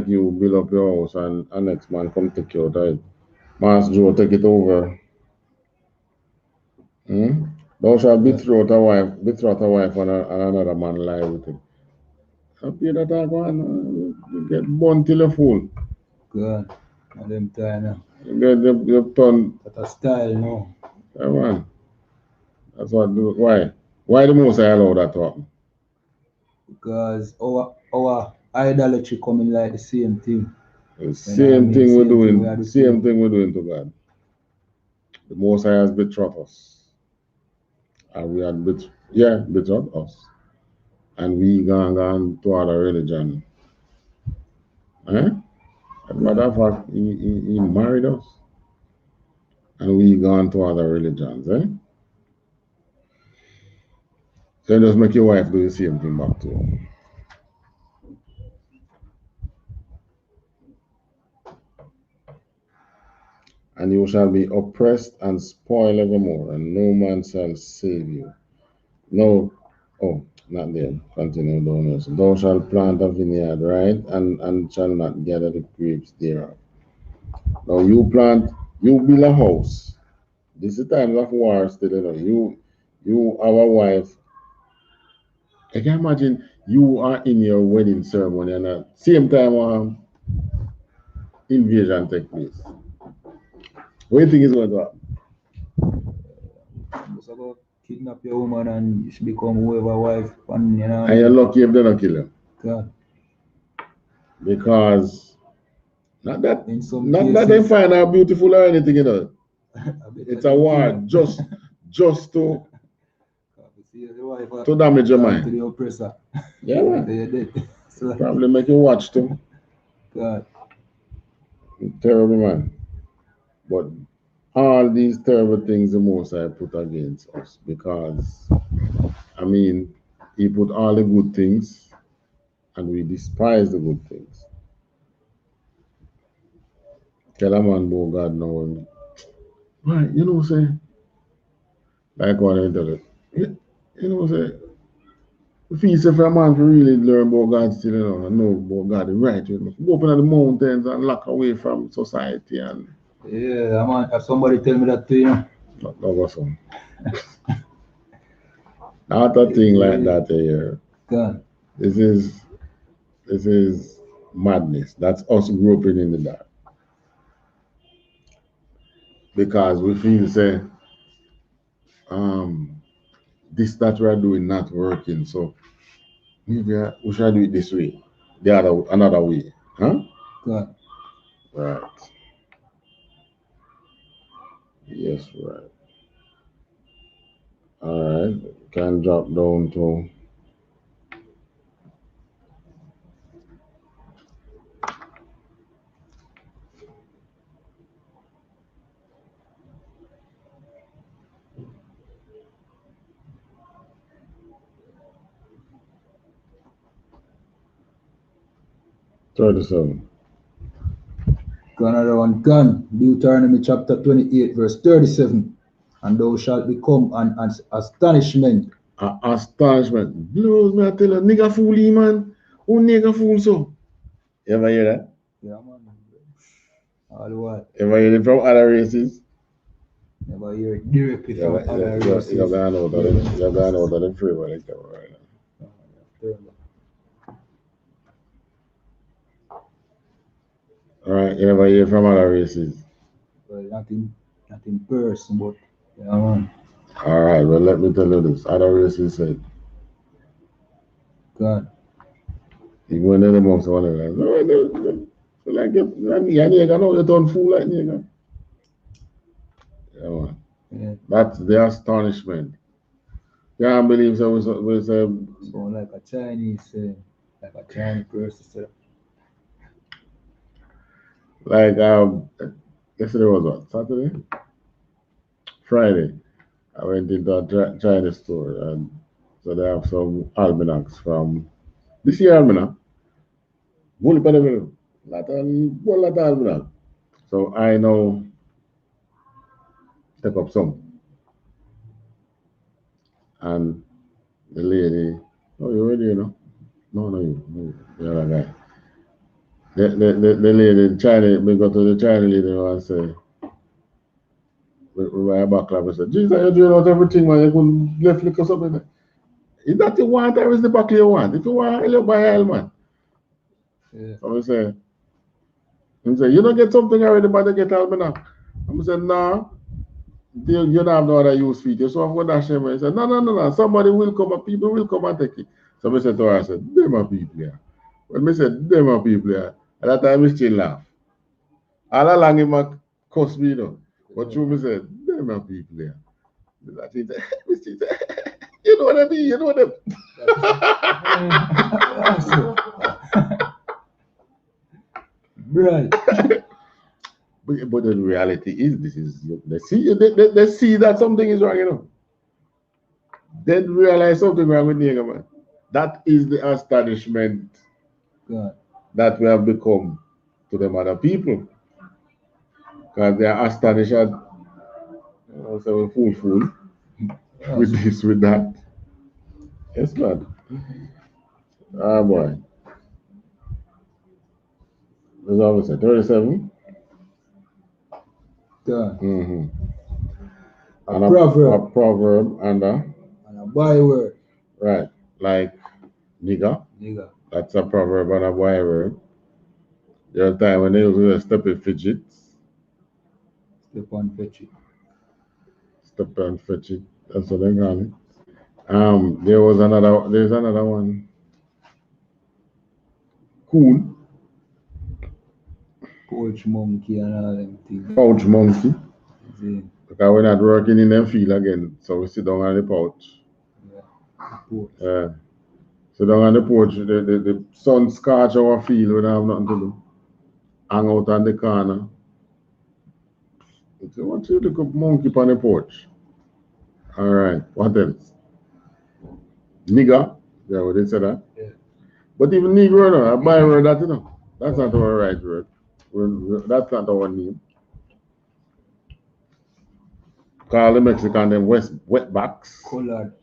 you build up your house and next man come take you out of it. Master Joe take it over. Thou shalt betroth a wife and another man lie with him. After that I go on, you get born till you're full. Good. And them time now. You turn. That's a style now. Yeah, man. That's what do. Why? Why the most I allow that to happen? Because our idolatry coming like the same thing. The same thing we're doing. Same thing we're doing to God. The Most High has betrothed us. And we had betrothed us. And we gone to other religion. As a matter of fact, he married us. And we gone to other religions. So just make your wife do the same thing back to you. And you shall be oppressed and spoiled evermore, and no man shall save you. No, not there. Continue down here. So thou shalt plant a vineyard, right? And shall not gather the grapes thereof. Now you build a house. This is times of war still, You have a wife. I can imagine you are in your wedding ceremony and at the same time invasion take place. What do you think is going to happen? It's about kidnap your woman and she become whoever wife and And you're lucky if they don't kill you. God. Because not that cases, they find her beautiful or anything, It's a war just to damage your mind. To the oppressor. Yeah, man. They're dead. So, probably make you watch too. God. Terrible, man. But all these terrible things the Most High put against us because, he put all the good things and we despise the good things. Tell a man about God now. Right, say, like what I tell you. Say, if a man can really learn about God still, and know about God the right way, go up in the mountains and lock away from society and. Yeah, man. If somebody tell me that too, That was some. Not a thing like that here. God. This is madness. That's us groping in the dark. Because we feel say this that we're doing not working. So maybe we should do it this way. Another way. Huh? God. Right. Yes, right. Alright. Can drop down to $37. Another one can. Deuteronomy chapter 28, verse 37. And thou shalt become an astonishment. Astonishment. Blows me, I tell you, nigga fool, man. Who nigga fool so? You ever hear that? Yeah, man. All the while. Ever hear it from other races? Never hear it directly from You're other going races. out of them. You're going out of them freeway like that right now. All right, you never hear from other races. Well, not in person, but yeah, man. All right, well, let me tell you this. Other races said, God. you go in there amongst one of them. So like, yeah, nigga, no, you don't fool like nigga. Yeah, man. Yeah. That's the astonishment. Can't believe so we say, So like a Chinese person said, like, yesterday was what, Saturday? Friday. I went into a Chinese store, and so they have some almanacs from this year almanac. Whole lot of almanac. So I now take up some. And the lady, oh, you ready, you know? No, the other guy. The lady, the Chinese, we go to the Chinese lady and say, we buy a backlog. I said, Jesus, you're doing out everything, man. You couldn't left lick or something. Is that you want, or is the buckle you want? If you want, you buy oil, man. yeah. So I say, you don't get something already, but you get almanac. I said, no, you don't have no other use for it. So I'm going to dash him. He said, no. Somebody will come, and people will come and take it. So I said to her, I said, them are people here. When I said, them are people here, at that time, I still laugh. All along, him cuss me, though. But through me said, them are people here. That is, you know what I mean? You know what Right. But the reality is, they see that something is wrong, you know. They realize something wrong with nigga, man. That is the astonishment God. that we have become to them other people. Because they are astonished at, so we fool with this, with that. Yes, man. Ah, boy. That's what I said. 37. God. Mm-hmm. A proverb. A proverb and a byword. right, like nigga. That's a proverb and a byword. There are times when they use step and fidget. Step on fetch it. That's what they call it. There's another one. Cool. Pouch monkey and all them things. Pouch monkey. Yeah. Because we're not working in them field again, so we sit down on the pouch. Yeah. Sit down on the porch, the sun scorch our field, we don't have nothing to do. Hang out on the corner. So what you look up monkey on the porch? All right, what else? Nigger. Yeah, what they say that? Yeah. But even Negro, no, I buy word that, you know. That's not our right word. That's not our name. Call the Mexican them wetbacks. Colored.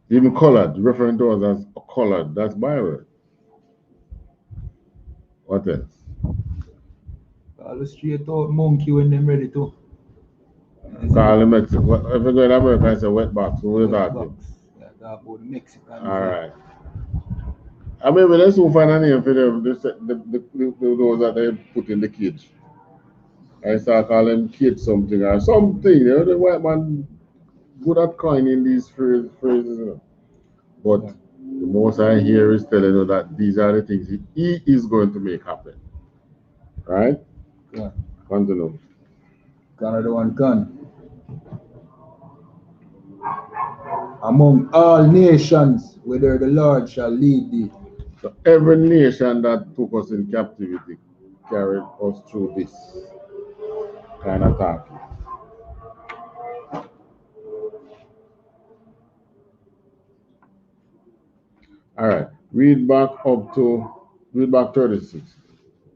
Even colored, referring to us as colored. That's byword. What else? Call the straight out monkey when them ready to. Call the Mexican. If you go in America, I say wetbacks. Who is that? Yeah, talk about the Mexicans. All right. I mean, let's find a name for them. Those that they put in the cage. I start calling them kid something or something. You know, the white man good at coining these phrases. You know. But the most I hear is telling you that these are the things he is going to make happen. Right? Yeah. Continue. Canada one can. Among all nations, whether the Lord shall lead thee. So every nation that took us in captivity carried us through this kind of talking. All right. Read back 36.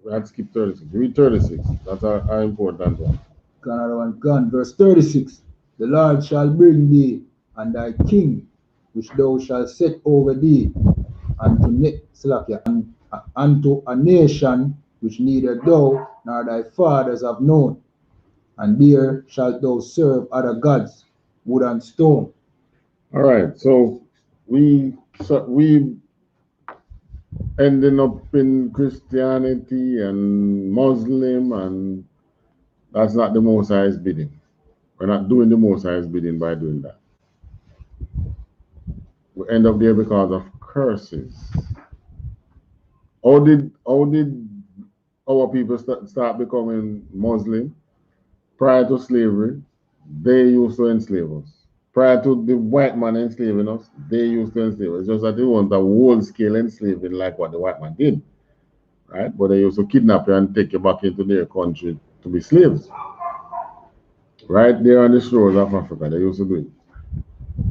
Let's skip 36. Read 36. That's an important one. Canada one can. Verse 36. The Lord shall bring thee and thy king, which thou shalt set over thee, unto a nation which neither thou nor thy fathers have known. and there shalt thou serve other gods, wood and stone. All right, so we ending up in Christianity and Muslim, and that's not the Most High's bidding. We're not doing the Most High's bidding by doing that. We end up there because of curses. How did our people start becoming Muslim? Prior to slavery, they used to enslave us. Prior to the white man enslaving us, they used to enslave us. It's just that it wasn't a whole-scale enslaving like what the white man did, right? But they used to kidnap you and take you back into their country to be slaves. Right there on the shores of Africa, they used to do it.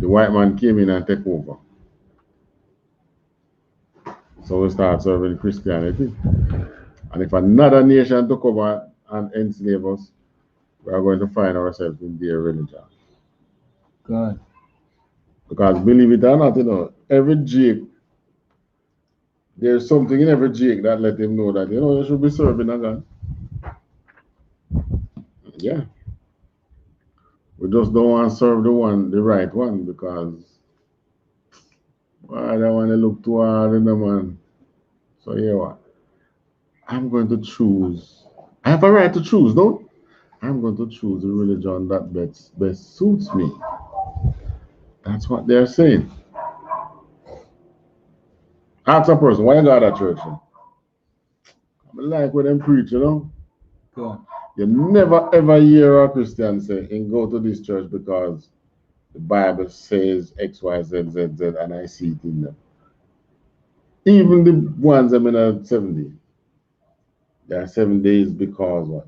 The white man came in and took over. So we start serving Christianity. And if another nation took over and enslave us, we are going to find ourselves in their religion. God. Because believe it or not, every Jake, there's something in every Jake that let him know that, you should be serving a God. Yeah. We just don't want to serve the right one, because I don't want to look too hard in the man. So yeah, what? I'm going to choose. I have a right to choose, no? I'm going to choose the religion that best suits me. That's what they're saying. Ask a person, why you go to that church? I like when them preach, God. You never ever hear a Christian say, and go to this church because the Bible says X, Y, Z, Z, Z, and I see it in them. Even the ones that are 70. There are 7 days because what?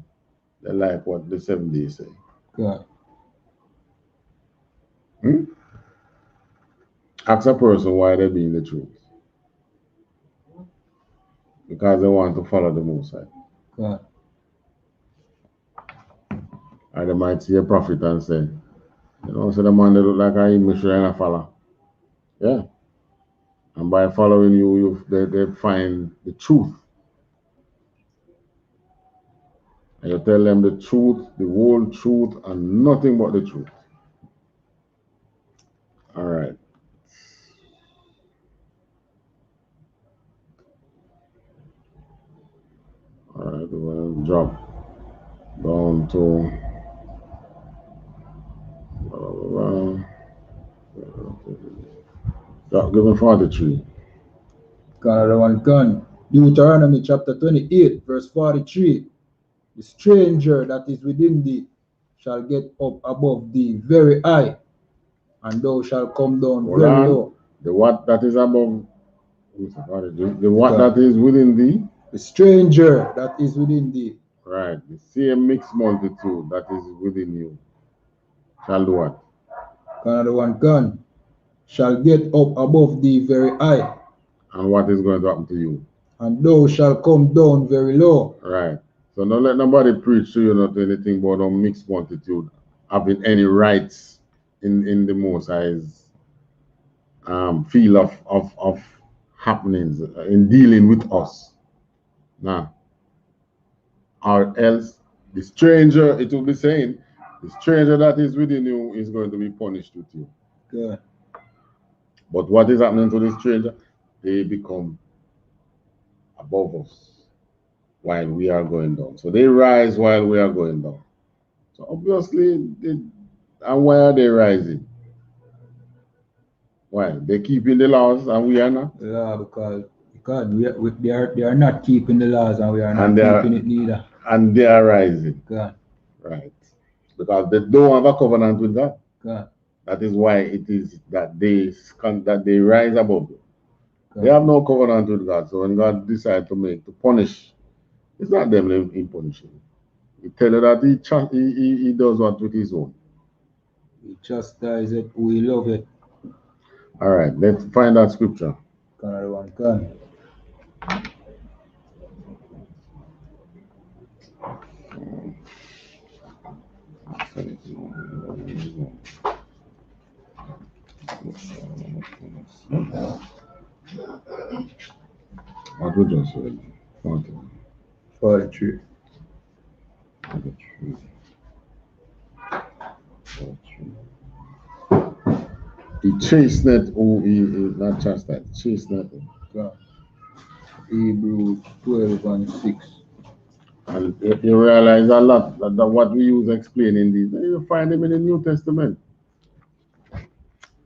They like what the 7 days say. God. Ask a person why they being the truth. Because they want to follow the Most High. God. And they might see a prophet and say, so the man they look like a English and a follow. Yeah. And by following you, they find the truth. And you tell them the truth, the whole truth, and nothing but the truth. All right. All right, we're going to drop down to give me 43. Another one gun. Deuteronomy chapter 28, verse 43. The stranger that is within thee shall get up above thee very high, and thou shalt come down very low. The what that is above, the what that is within thee? The stranger that is within thee. Right, the same mixed multitude that is within you shall do what? Another one gun. Shall get up above thee very high. And what is going to happen to you? And thou shalt come down very low. Right. So don't let nobody preach to you not anything but a mixed multitude having any rights in the Most High's field of happenings in dealing with us. Now, or else the stranger, it will be saying, the stranger that is within you is going to be punished with you. Good. But what is happening to the stranger? They become above us while we are going down. So they rise while we are going down. So obviously, and why are they rising? Why? They're keeping the laws and we are not? Yeah, because they are not keeping the laws and we are not keeping it neither. And they are rising. God. Right. Because they don't have a covenant with God. God. That is why it is that they rise above you. God. They have no covenant with God. So when God decides to punish, it's not them in punishing. He tells you that he does what with his own. He chastises it, we love it. All right, let's find that scripture. Another one can. What we just read? 43. 43. He chasteneth who he not chastised, chasteneth. Hebrews 12 and 6. And you realize a lot that what we use explaining these, you find them in the New Testament.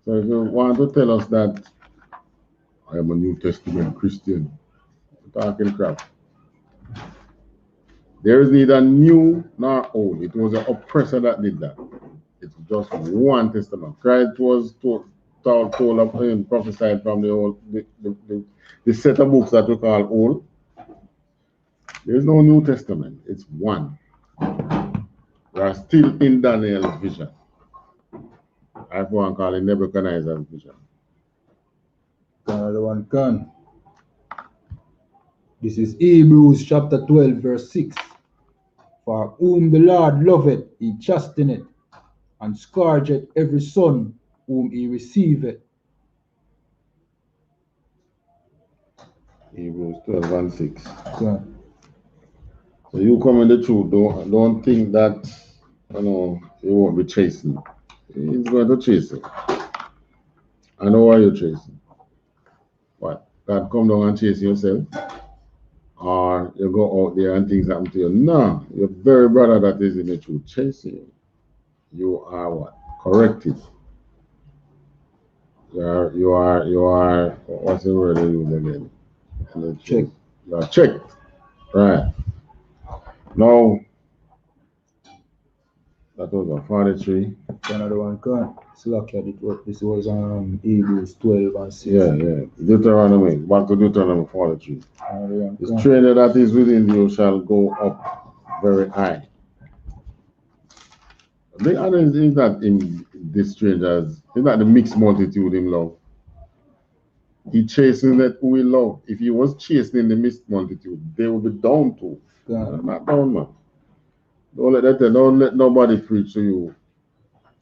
So if you want to tell us that I am a New Testament Christian, you're talking crap. There is neither new nor old. It was an oppressor that did that. It's just one testament. Christ was told of him, prophesied from the old, the set of books that we call old. There is no New Testament. It's one. We are still in Daniel's vision. I have one called Nebuchadnezzar's vision. Another one can. This is Hebrews chapter 12, verse 6. For whom the Lord loveth, he chasteneth, and scourgeth every son whom he receiveth. Hebrews 12 and 6. Yeah. So you come in the truth, don't think that you won't be chasing. He's going to chase you. I know why you're chasing. What? God come down and chase yourself? Or you go out there and things happen to you? No, your very brother that is in the truth chasing you. You are what? Corrected. You are what's the word they use again? Check. You are checked. Right. Now that was a 43. Another one can. This was Hebrews 12 and 6. Yeah. Deuteronomy. Back to Deuteronomy 43. The stranger that is within you shall go up very high. The other is that in this strangers, it's not the mixed multitude in love. He chasing that who he love. If he was chasing the mixed multitude, they will be down to. Not down, man. Don't let nobody preach to you.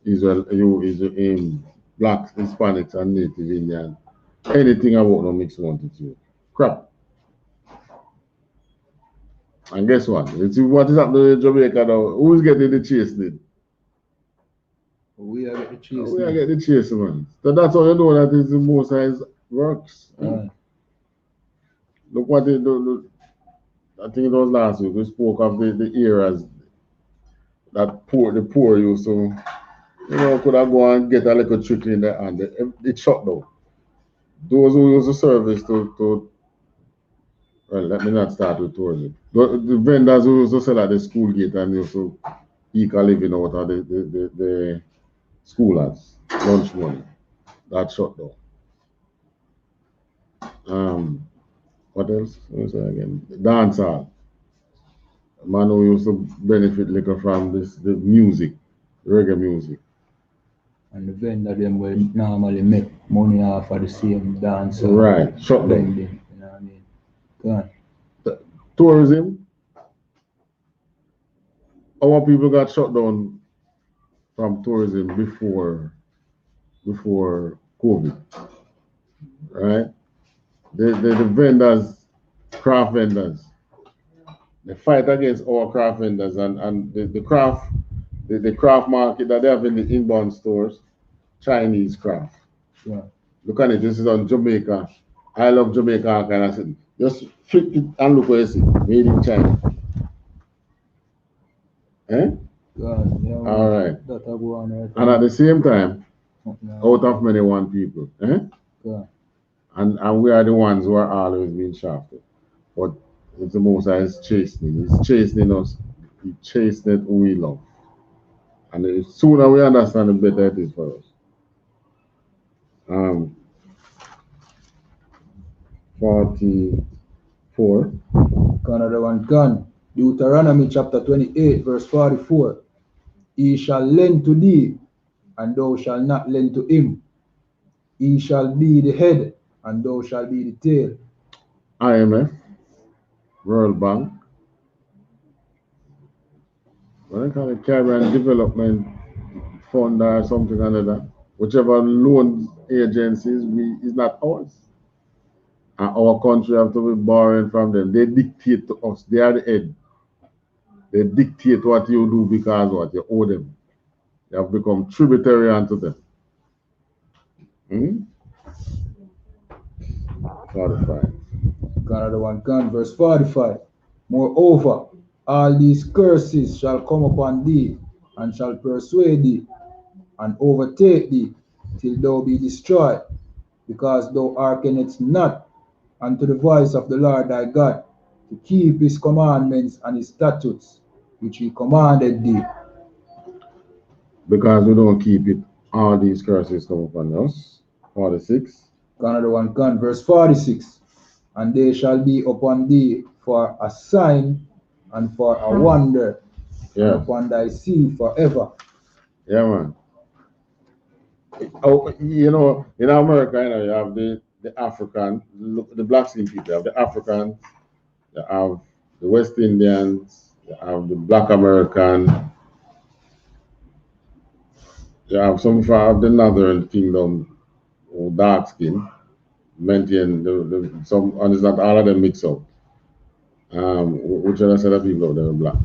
Israel, blacks, Hispanics, and Native Indian. Anything about no mixed multitude. Crap. And guess what? It's what is happening in Jamaica now. Who's getting the chastening? We are getting the chastening. We are getting the chastening, man. So that's how you know that it's the Most High's works. Look what they do. I think it was last week. We spoke of the eras that the poor used to, could have go and get a little trick in there and it shut down. Those who use the service to well, let me not start with tourism. The vendors who used to sell at the school gate and used to eke a living out of the schoolers, lunch money, that shut down. What else? What was that again? Dance hall. A man who used to benefit little from the music, reggae music. And the vendor them will normally make money off of the same dance. Right, shut down. You know what I mean? Go on. Tourism. Our people got shut down from tourism before COVID. Right? The vendors, craft vendors, they fight against our craft vendors and the craft market that they have in the inbound stores, Chinese craft. Yeah. Look at it, this is on Jamaica. I love Jamaica kind of thing. Just flip it and look what you see. Made in China. Eh? Yeah, all right. That I go on right. And at the same time, out of many one people. Eh? Yeah. And we are the ones who are always being shafted. But it's the Most High is chastening. He's chastening us. He chastened who we love. And the sooner we understand, the better it is for us. 44. Another one gone. Deuteronomy chapter 28, verse 44. He shall lend to thee, and thou shalt not lend to him. He shall be the head, and thou shalt be the tail. IMF, World Bank, what they call it, Caribbean Development Fund or something or another. Whichever loan agencies, is not ours. And our country have to be borrowing from them. They dictate to us. They are the head. They dictate what you do because what you owe them. They have become tributary unto them. 45. Another one can, verse 45. Moreover, all these curses shall come upon thee, and shall persuade thee, and overtake thee, till thou be destroyed, because thou hearkenest not unto the voice of the Lord thy God, to keep his commandments and his statutes, which he commanded thee. Because we don't keep it, all these curses come upon us. 46. Another one can, verse 46. And they shall be upon thee for a sign and for a wonder, and upon thy seed forever. Yeah, man. Oh, you know, in America, you know, you have the African, the black skin people. You have the Africans, you have the West Indians, you have the Black American, you have some of the Northern Kingdom, dark skin, maintain some, and it's not all of them mix up. Which other set of people out there are black?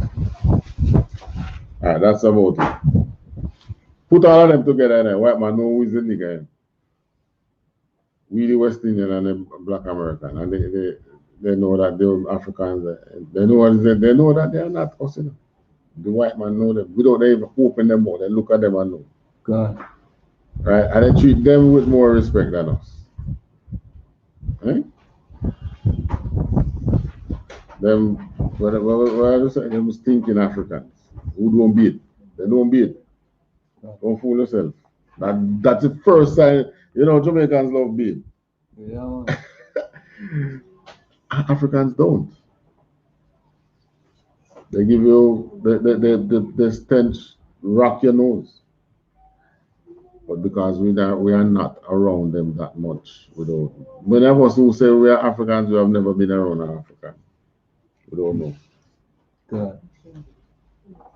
All right, that's about it. Put all of them together, and white man know who is the nigga. We the West Indian and the Black American, and they know that they're Africans. They know that they are not us. You know? The white man know them without they even open them out. They look at them and know. God. Right, and they treat them with more respect than us. Right? Them, what I say, them stinking Africans who don't beat. They don't beat. Don't fool yourself. That's the first sign. You know, Jamaicans love beat. Yeah. Africans don't. They give you the stench rock your nose. But because we are not around them that much, we don't. Many of us who say we are Africans, we have never been around an African. We don't know. God.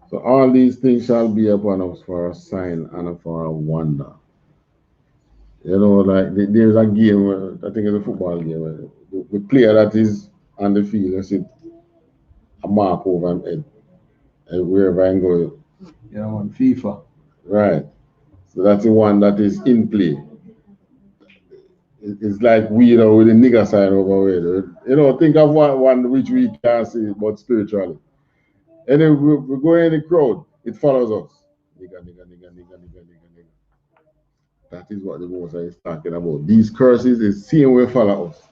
So all these things shall be upon us for a sign and for a wonder. You know, like there's a game, I think it's a football game, where the player that is on the field, you see a mark over him head, and wherever I go. Yeah, on FIFA. Right. So that's the one that is in play. It's like we, you know, with the nigger sign over there. You know, think of one which we can't see, but spiritually. And then we go in the crowd, it follows us. Nigga, nigga, nigga, nigga, nigga, nigga, nigga. That is what the Most High is talking about. These curses is seeing where follow us.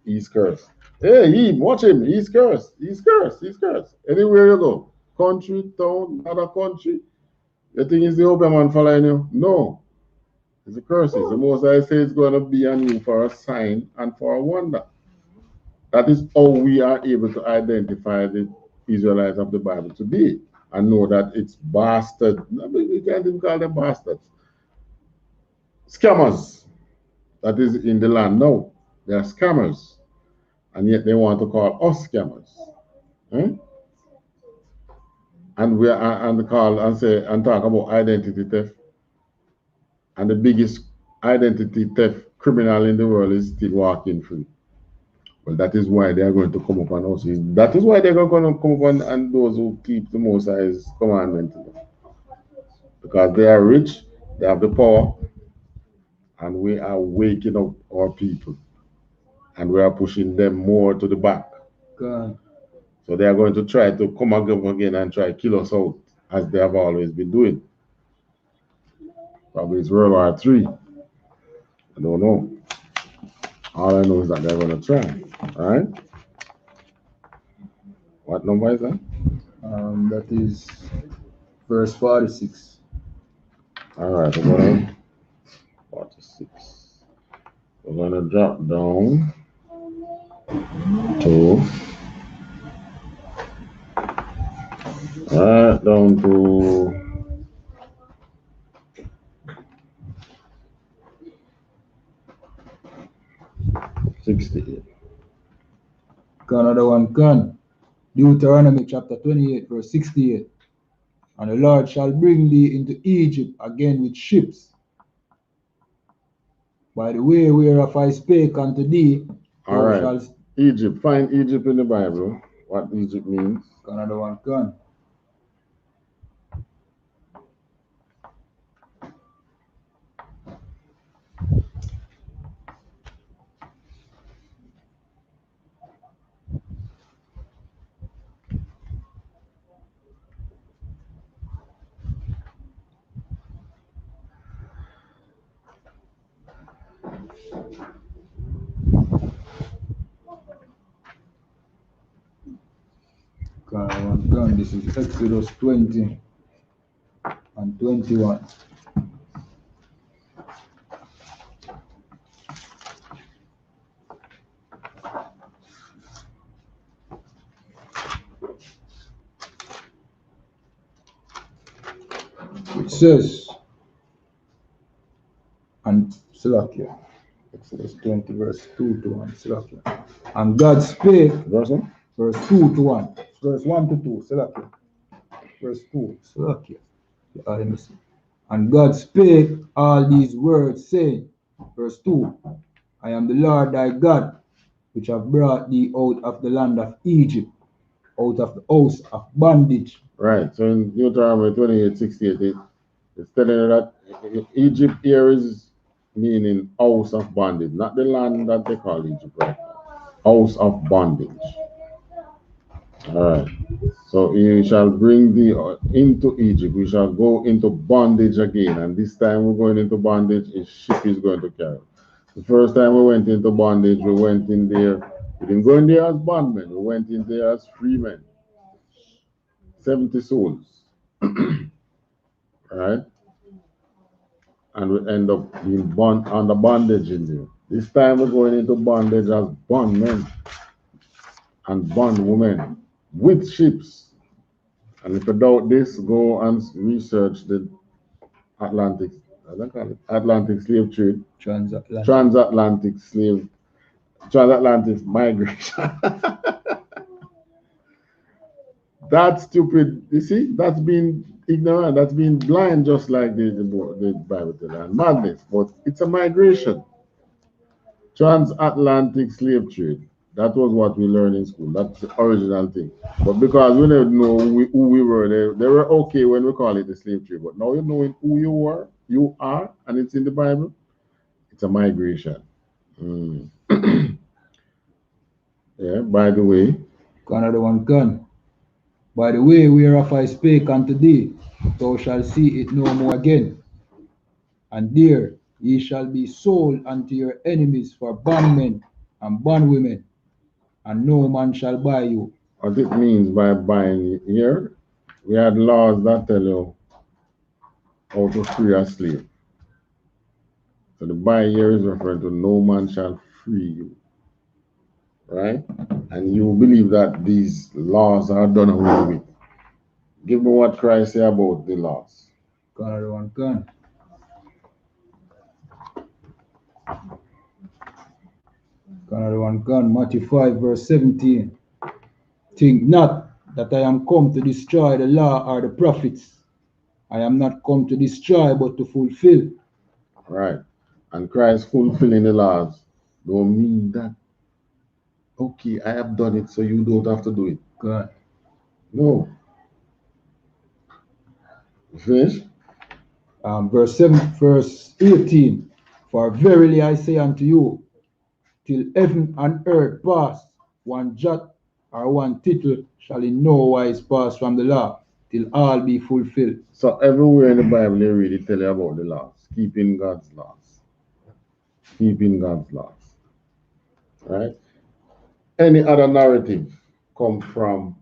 He's cursed. Hey, watch him. He's cursed. He's cursed. He's cursed. Anywhere you go, country, town, other country, the thing is the open man following you? No. It's the curses. The Most High says it's going to be on you for a sign and for a wonder. That is how we are able to identify the Israelites of the Bible today and know that it's bastard. We can't even call them bastards. Scammers. That is in the land now. They are scammers. And yet they want to call us scammers. And we are and call and say and talk about identity theft. And the biggest identity theft criminal in the world is still walking free. Well, that is why they are going to come upon us. That is why they're going to come upon and those who keep the Most High's commandment. Because they are rich, they have the power, and we are waking up our people. And we are pushing them more to the back. God. So they are going to try to come again and try to kill us out, as they have always been doing. Probably it's World War III. I don't know. All I know is that they're going to try. All right? What number is that? That is verse 46. All right, we're going to 46. We're going to drop down to down to 68. Another one can. Deuteronomy chapter 28, verse 68. And the Lord shall bring thee into Egypt again with ships, by the way whereof I spake unto thee. All right. Egypt. Find Egypt in the Bible. What Egypt means. Another one can. This is Exodus 20 and 21. It says, and Salakia, Exodus 20, verse 2 to 1, Salakia. And God spake, verse 2 to 1, verse 1 to 2, Salakia. Verse 2, Salakia. And God spake all these words, saying, verse 2, I am the Lord thy God, which have brought thee out of the land of Egypt, out of the house of bondage. Right. So in Deuteronomy 28:68, it's telling you that Egypt here is meaning house of bondage, not the land that they call Egypt, right? House of bondage. All right. So you shall bring thee into Egypt. We shall go into bondage again. And this time we're going into bondage, a ship is going to carry. The first time we went into bondage, we went in there. We didn't go in there as bondmen. We went in there as free men. 70 souls. Right? And we end up being under bondage in there. This time we're going into bondage as bondmen and bondwomen with ships. And if you doubt this, go and research the Atlantic slave trade, transatlantic migration. That's stupid. You see, that's being ignorant, that's being blind, just like the Bible tells us. Madness, but it's a migration. Transatlantic slave trade. That was what we learned in school. That's the original thing. But because we didn't know who we were, they were okay when we call it the slave trade. But now you know who you are, and it's in the Bible. It's a migration. Yeah, by the way. Another one gun. By the way, whereof I spake unto thee, thou shalt see it no more again. And there ye shall be sold unto your enemies for bondmen and bondwomen, and no man shall buy you. What it means by buying here, we had laws that tell you how to free a slave. So the buy here is referring to no man shall free you. Right? And you believe that these laws are done away with. Give me what Christ said about the laws. Another one gun. Matthew 5, verse 17. Think not that I am come to destroy the law or the prophets. I am not come to destroy, but to fulfill. Right. And Christ fulfilling the laws don't mean that, okay, I have done it, so you don't have to do it. God. No. Finish? Verse 18. For verily I say unto you, till heaven and earth pass, one jot or one tittle shall in no wise pass from the law, till all be fulfilled. So everywhere in the Bible they really tell you about the laws, keeping God's laws. Keeping God's laws. Right? Any other narrative come from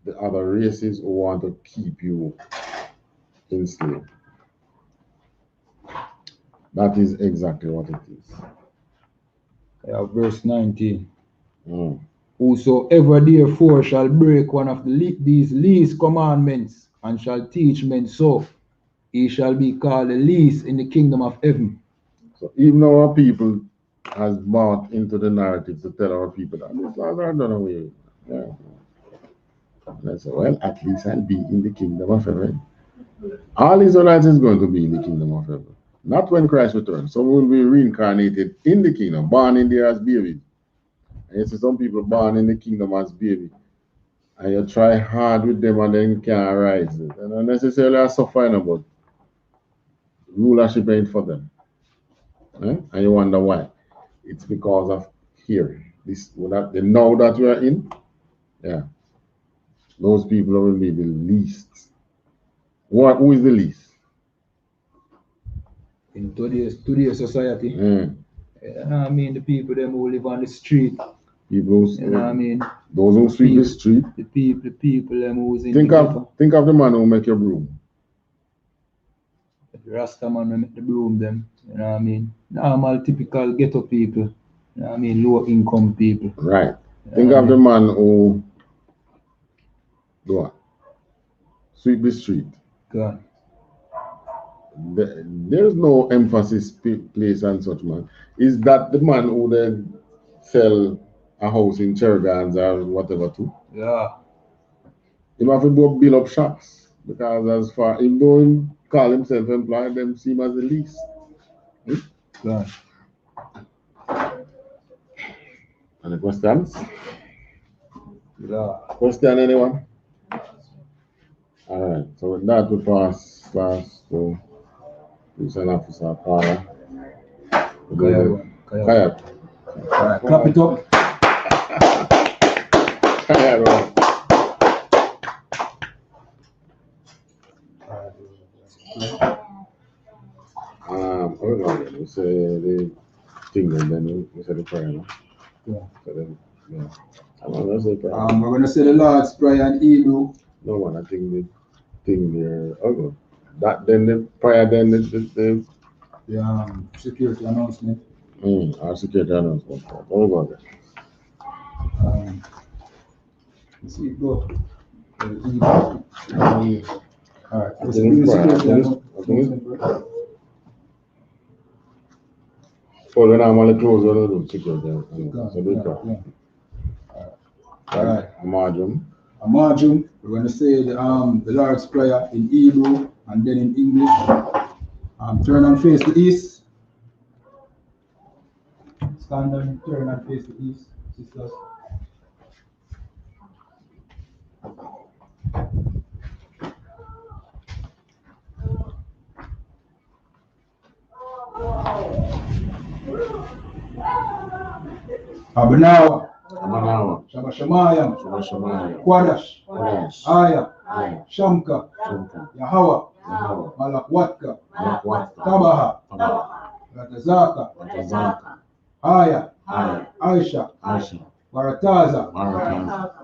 the other races who want to keep you enslaved. That is exactly what it is. Verse 19. Whosoever therefore shall break one of these least commandments and shall teach men so, he shall be called the least in the kingdom of heaven. So even our people has bought into the narrative to tell our people that these laws are done away with. Yeah. And I say, well, at least I'll be in the kingdom of heaven. All Israelites is going to be in the kingdom of heaven. Not when Christ returns. Some will be reincarnated in the kingdom, born in there as babies. And you see some people born in the kingdom as babies. And you try hard with them and then you can't rise. And not necessarily are suffering, but rulership ain't for them. And you wonder why. It's because of here. The now that we are in, yeah. Those people will be the least. Who is the least? In today's society, I mean the people them who live on the street. People, You know what I mean? those who sweep the street. The people them who's in Think of the man who make your broom. The Rasta man who make the broom them. You know what I mean? Normal, typical ghetto people. You know what I mean? Low income people. Right. Think of the man who do what? Sweep the street. God. There's no emphasis placed on such man. Is that the man who then sell a house in Chergans or whatever too? Yeah. He have to go build up shops because as far him though him call himself employed, them see him as the least. God. Any questions? Yeah. Question anyone? Alright, so with that we pass to Police Officer Para. Kayak. Alright, clap it up. Kayak, bro. Hold on, we say the thing and then we say the prayer, no? Yeah. So then, yeah. Let's say prayer. We're going to say the Lord's Prayer in Hebrew. No one, I think the thing there. Okay. That then the prayer, then the Security announcement. our security announcement. Oh God. Let's see it go. Alright, let's do the security announcement. So then I'm going to close the room, security announcement. So do prayer. Alright. Amajum. We're going to say the Lord's Prayer in Hebrew and then in English. Turn and face the east. Stand and turn and face the east, sisters. Abanawa. Shamashamayam. Kwadash. Aya. Shamka. Yahawa. Malakwatka. Tabaha. Ratazaka. Aya. Aisha. Barataza.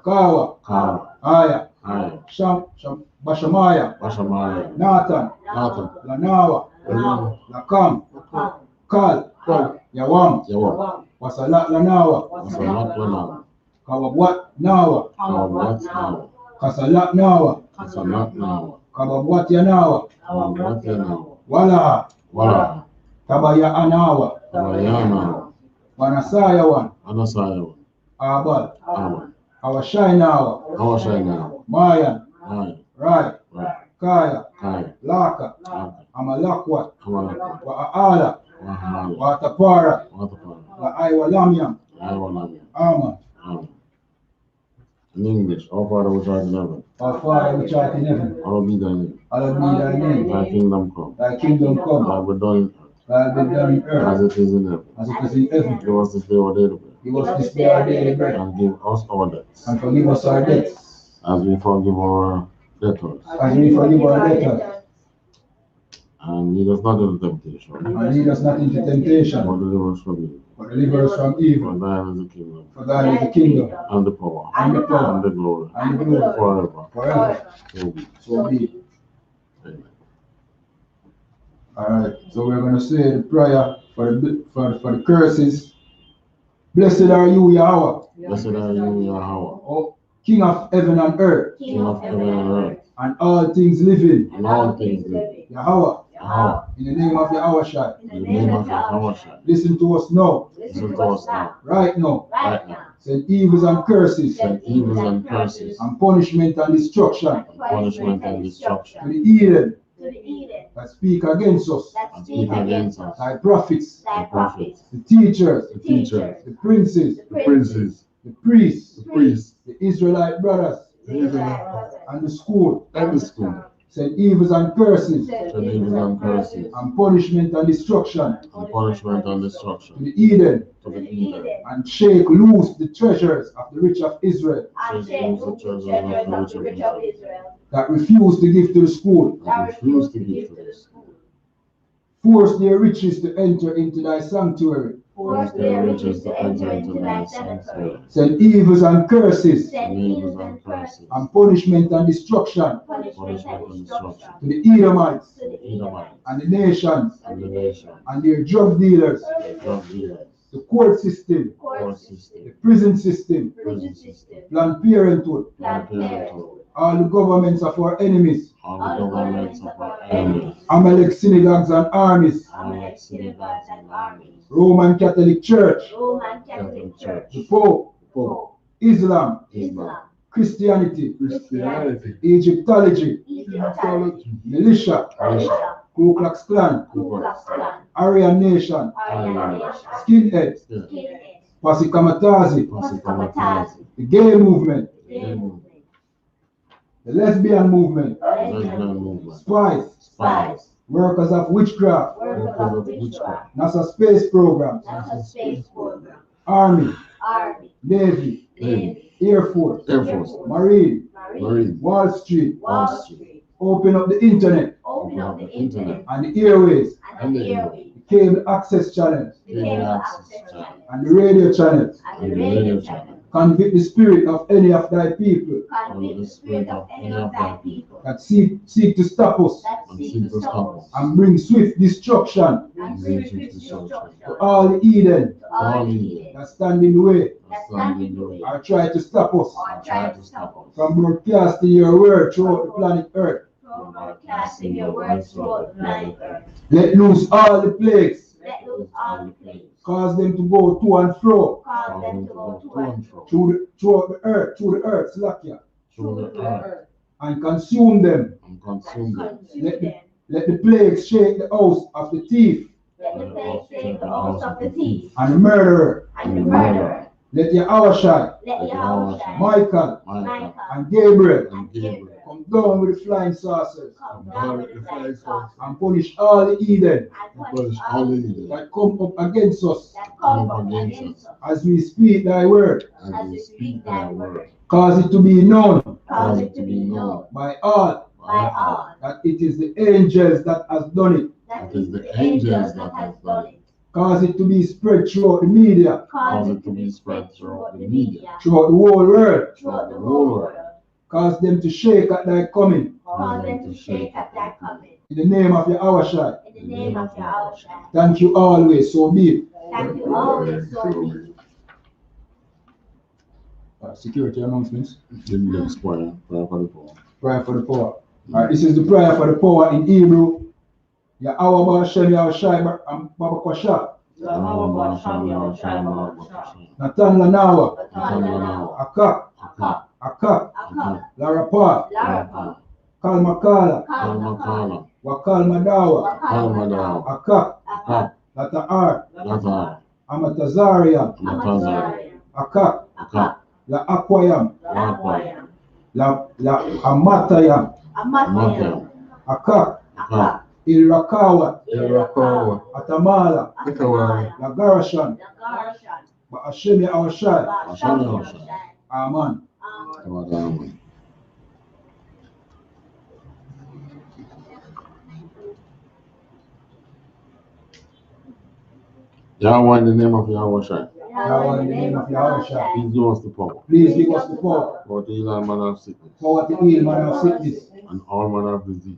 Kawa. Aya. Bashamaya. Nathan. Lanawa. Lakam. Kal. Yawam. Wasalat Lanawa. Kawabwat Nawa. Kasalat Nawa. Kababwat Yanawa. Walaha. Tabaya Anawa. Wanasayawan. Abal. Awashainawa. Mayan. Rai. Kaya. Laka. Amalakwat. Wa'ala. Watapara. Aiwalamyam. Amen. In English, our Father which art in heaven. Our Father which art in heaven. Hallowed be thy name. Hallowed be thy name. Thy kingdom come. Thy kingdom come. Thy will be done in earth. Thy will be done in earth. As it is in heaven. As it is in heaven. Give us this day our daily bread. Give us this day our daily bread. And give us our debts. And forgive us our debts. As we forgive our debtors. As we forgive our debtors. And lead us not into temptation. And lead us not into temptation. But deliver us from evil. But deliver us from evil. For thine is the kingdom. For thine is the kingdom. And the power. And the power. And the glory. And the glory. Forever. Forever. So be it. So be it. Amen. Alright, so we're going to say the prayer for the curses. Blessed are you, Yahweh. Blessed are you, Yahweh. Oh, King of heaven and earth. King of heaven and earth. And all things living. And all things living. Yahweh. Yahweh. In the name of Yahweh Shai. In the name of Yahweh Shai. Listen to us now. Listen to us now. Right now. Right now. Send evils and curses. Send evils and curses. And punishment and destruction. And punishment and destruction. To the heathen. That speak against us. And speak against us. Thy prophets. The prophets. The teachers. The teachers. The princes. The princes. The priests. The priests. The Israelite brothers. The Israelites. And the school. And the school. Send evils and curses. Send evils and curses. And punishment and destruction. And punishment and To destruction. the heathen. To the heathen. And shake loose the treasures of the rich of Israel. Shake loose the treasures of the rich of Israel. That refuse to give to the school. That refuse to give to the school. Force their riches to enter into thy sanctuary. force their riches to enter into thy sanctuary. Send evils and curses Send evils and curses, and punishment and destruction punishment and destruction to the Edomites to the Edomites and the nations and the nations, and their drug dealers, the drug dealers, the court system, court the system, prison system, prison system, Planned Parenthood, Planned Parenthood, all the governments of our enemies, all the governments of our enemies, Amalek synagogues and armies, Amalek synagogues and armies, Roman Catholic Church, Roman Catholic Church, the Pope, Pope, Islam, Islam, Christianity, Christianity, Egyptology, Egyptology, militia, militia, Ku Klux Klan, Ku Klux Klan, Aryan Nation, Aryan Nation, Skinheads, Skinheads, Pasikamatazi, Pasikamatazi, the gay movement, gay movement, the lesbian movement, lesbian movement, spies, workers of witchcraft, workers of witchcraft, NASA space programs, NASA space program, Army, Navy, Air Force, Marine, Wall Street, open up the internet and the airways, the cable access channels, and the radio channels. Convict the spirit of any of thy people that seek to stop us and bring swift destruction to all the Eden that stand in the way or try to stop us from broadcasting your word throughout the planet Earth. Let loose all the plagues, cause them to go to and fro throughout the earth, Slakia, and consume them. Let the plagues shake the house of the thief and the murderer. Let Yahushua, Michael, and Gabriel come down with the flying saucers and punish all the Eden that come up against us as we speak thy word. Cause it to be known by all that it is the angels that has done it. Cause it to be spread throughout the media, throughout the whole world. Cause them to shake at thy coming. In the name of Yahushua. Thank you always, so be it. Security announcements. Prayer for the poor. Alright, this is the prayer for the poor in Hebrew. Yahweh Hashem Yahushua and Baba Kwasha. Natan Lanawa. Akak. Larapa. Kalmakala. Wakal Madawa. Akak. Lata'ar. Amatazaria. Akak. La Aquayam. La Amatayam. Akak. Ilrakawa. Atamala. La Garashan. Ba'ashem Yahushua. Amen. Yahweh, in the name of Yahushua. Yahweh, in the name of Yahushua. Please give us the power. Please give us the power. For the heal and manner of sickness. For the heal manner of sickness. And all manner of disease.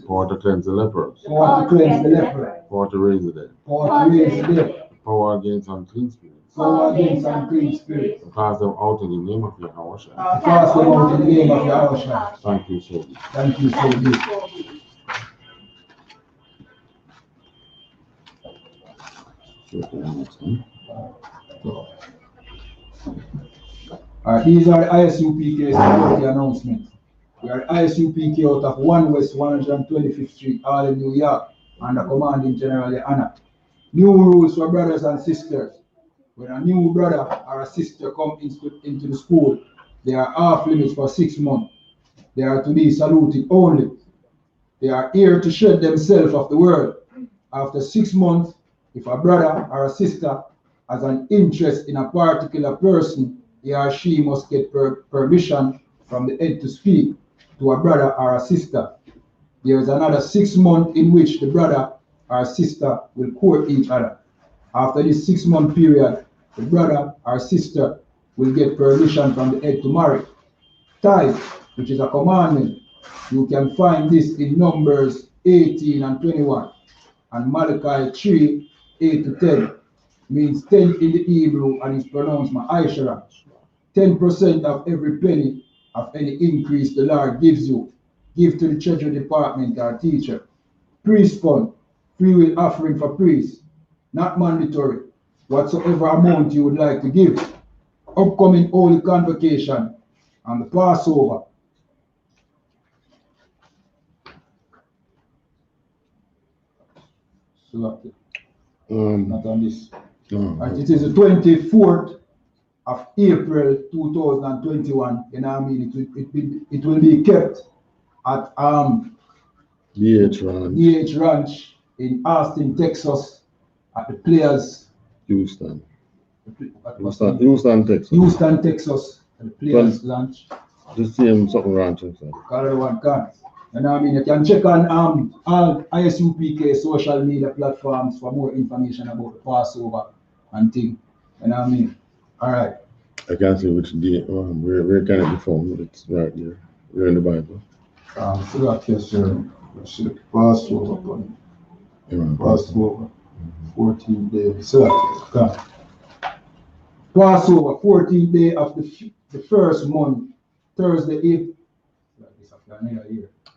For to cleanse the lepers. For to cleanse the leper. For to raise the dead. For to raise the dead. Power against unclean spirits. Power against unclean spirits. To cast them out in the name of Yahushua. Cast them out in the name of Yahushua. Thank you so much. Thank you so much. These are the I.S.U.P.K security announcements. We are I.S.U.P.K out of 1 West 125th Street, Harlem, New York, under commanding General YAHANNA. New rules for brothers and sisters. When a new brother or a sister come into the school, they are off limits for 6 months. They are to be saluted only. They are here to shed themselves of the world. After 6 months, if a brother or a sister has an interest in a particular person, he or she must get permission from the head to speak to a brother or a sister. There is another 6 months in which the brother or sister will court each other. After this 6-month period, the brother or sister will get permission from the head to marry. Tithe, which is a commandment, you can find this in Numbers 18 and 21, and Malachi 3, 8 to 10, means 10 in the Hebrew and is pronounced Ma'aishara. 10% of every penny of any increase the Lord gives you, give to the treasury department or teacher. Priest fund, free will offering for priests, not mandatory, whatsoever amount you would like to give. Upcoming Holy Convocation and the Passover. Not on this. And it is the 24th of April 2021. You know what I mean? It will be kept at DH Ranch in Austin, Texas, at the Players. Houston, Texas. Houston, Texas, at the Players Ranch. Just see him something ranch. Color one can. You know what I mean? You can check on all I.S.U.P.K social media platforms for more information about the Passover and things. You know what I mean? All right. I can't see which day. Where can it be found? It's right there. We're in the Bible. So that yes, sir. Passover. Passover. 14 days. So that Passover, 14th day of the first month, Thursday eve.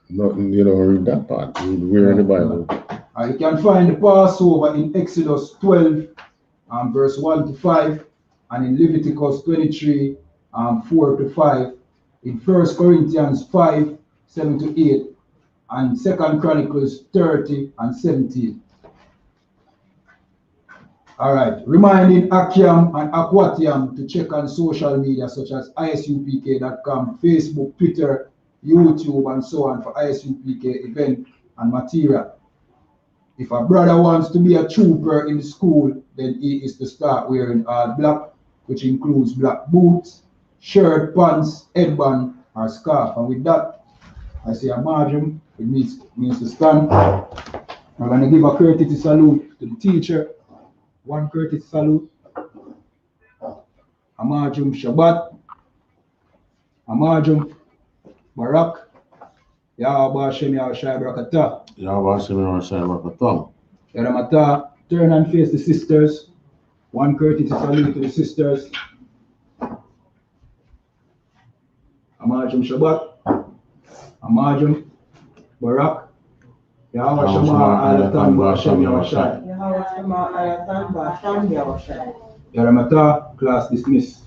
Nothing, you don't read that part. We're in the Bible. You can find the Passover in Exodus 12, verse 1 to 5, and in Leviticus 23, 4 to 5, in 1 Corinthians 5, 7 to 8, and 2 Chronicles 30 and 17. All right, reminding Akiam and Aquatiam to check on social media such as isupk.com, Facebook, Twitter, YouTube, and so on for I.S.U.P.K event and material. If a brother wants to be a trooper in school, then he is to start wearing all black, which includes black boots, shirt, pants, headband, or scarf. And with that, I say a margin, it means to stand. I'm going to give a courtesy salute to the teacher. One courtesy salute. Amajum Shabbat. Amajum Barak. Yahweh Hashem Yahushai Barakatah. Yahweh Hashem Yahushai Barakatah. Yaramata, turn and face the sisters. One courtesy salute to the sisters. Amajum Shabbat. Amajum Barak. Yahweh Shema Ayatan Ba'Hashem Yahushai. Yaramata, class dismissed.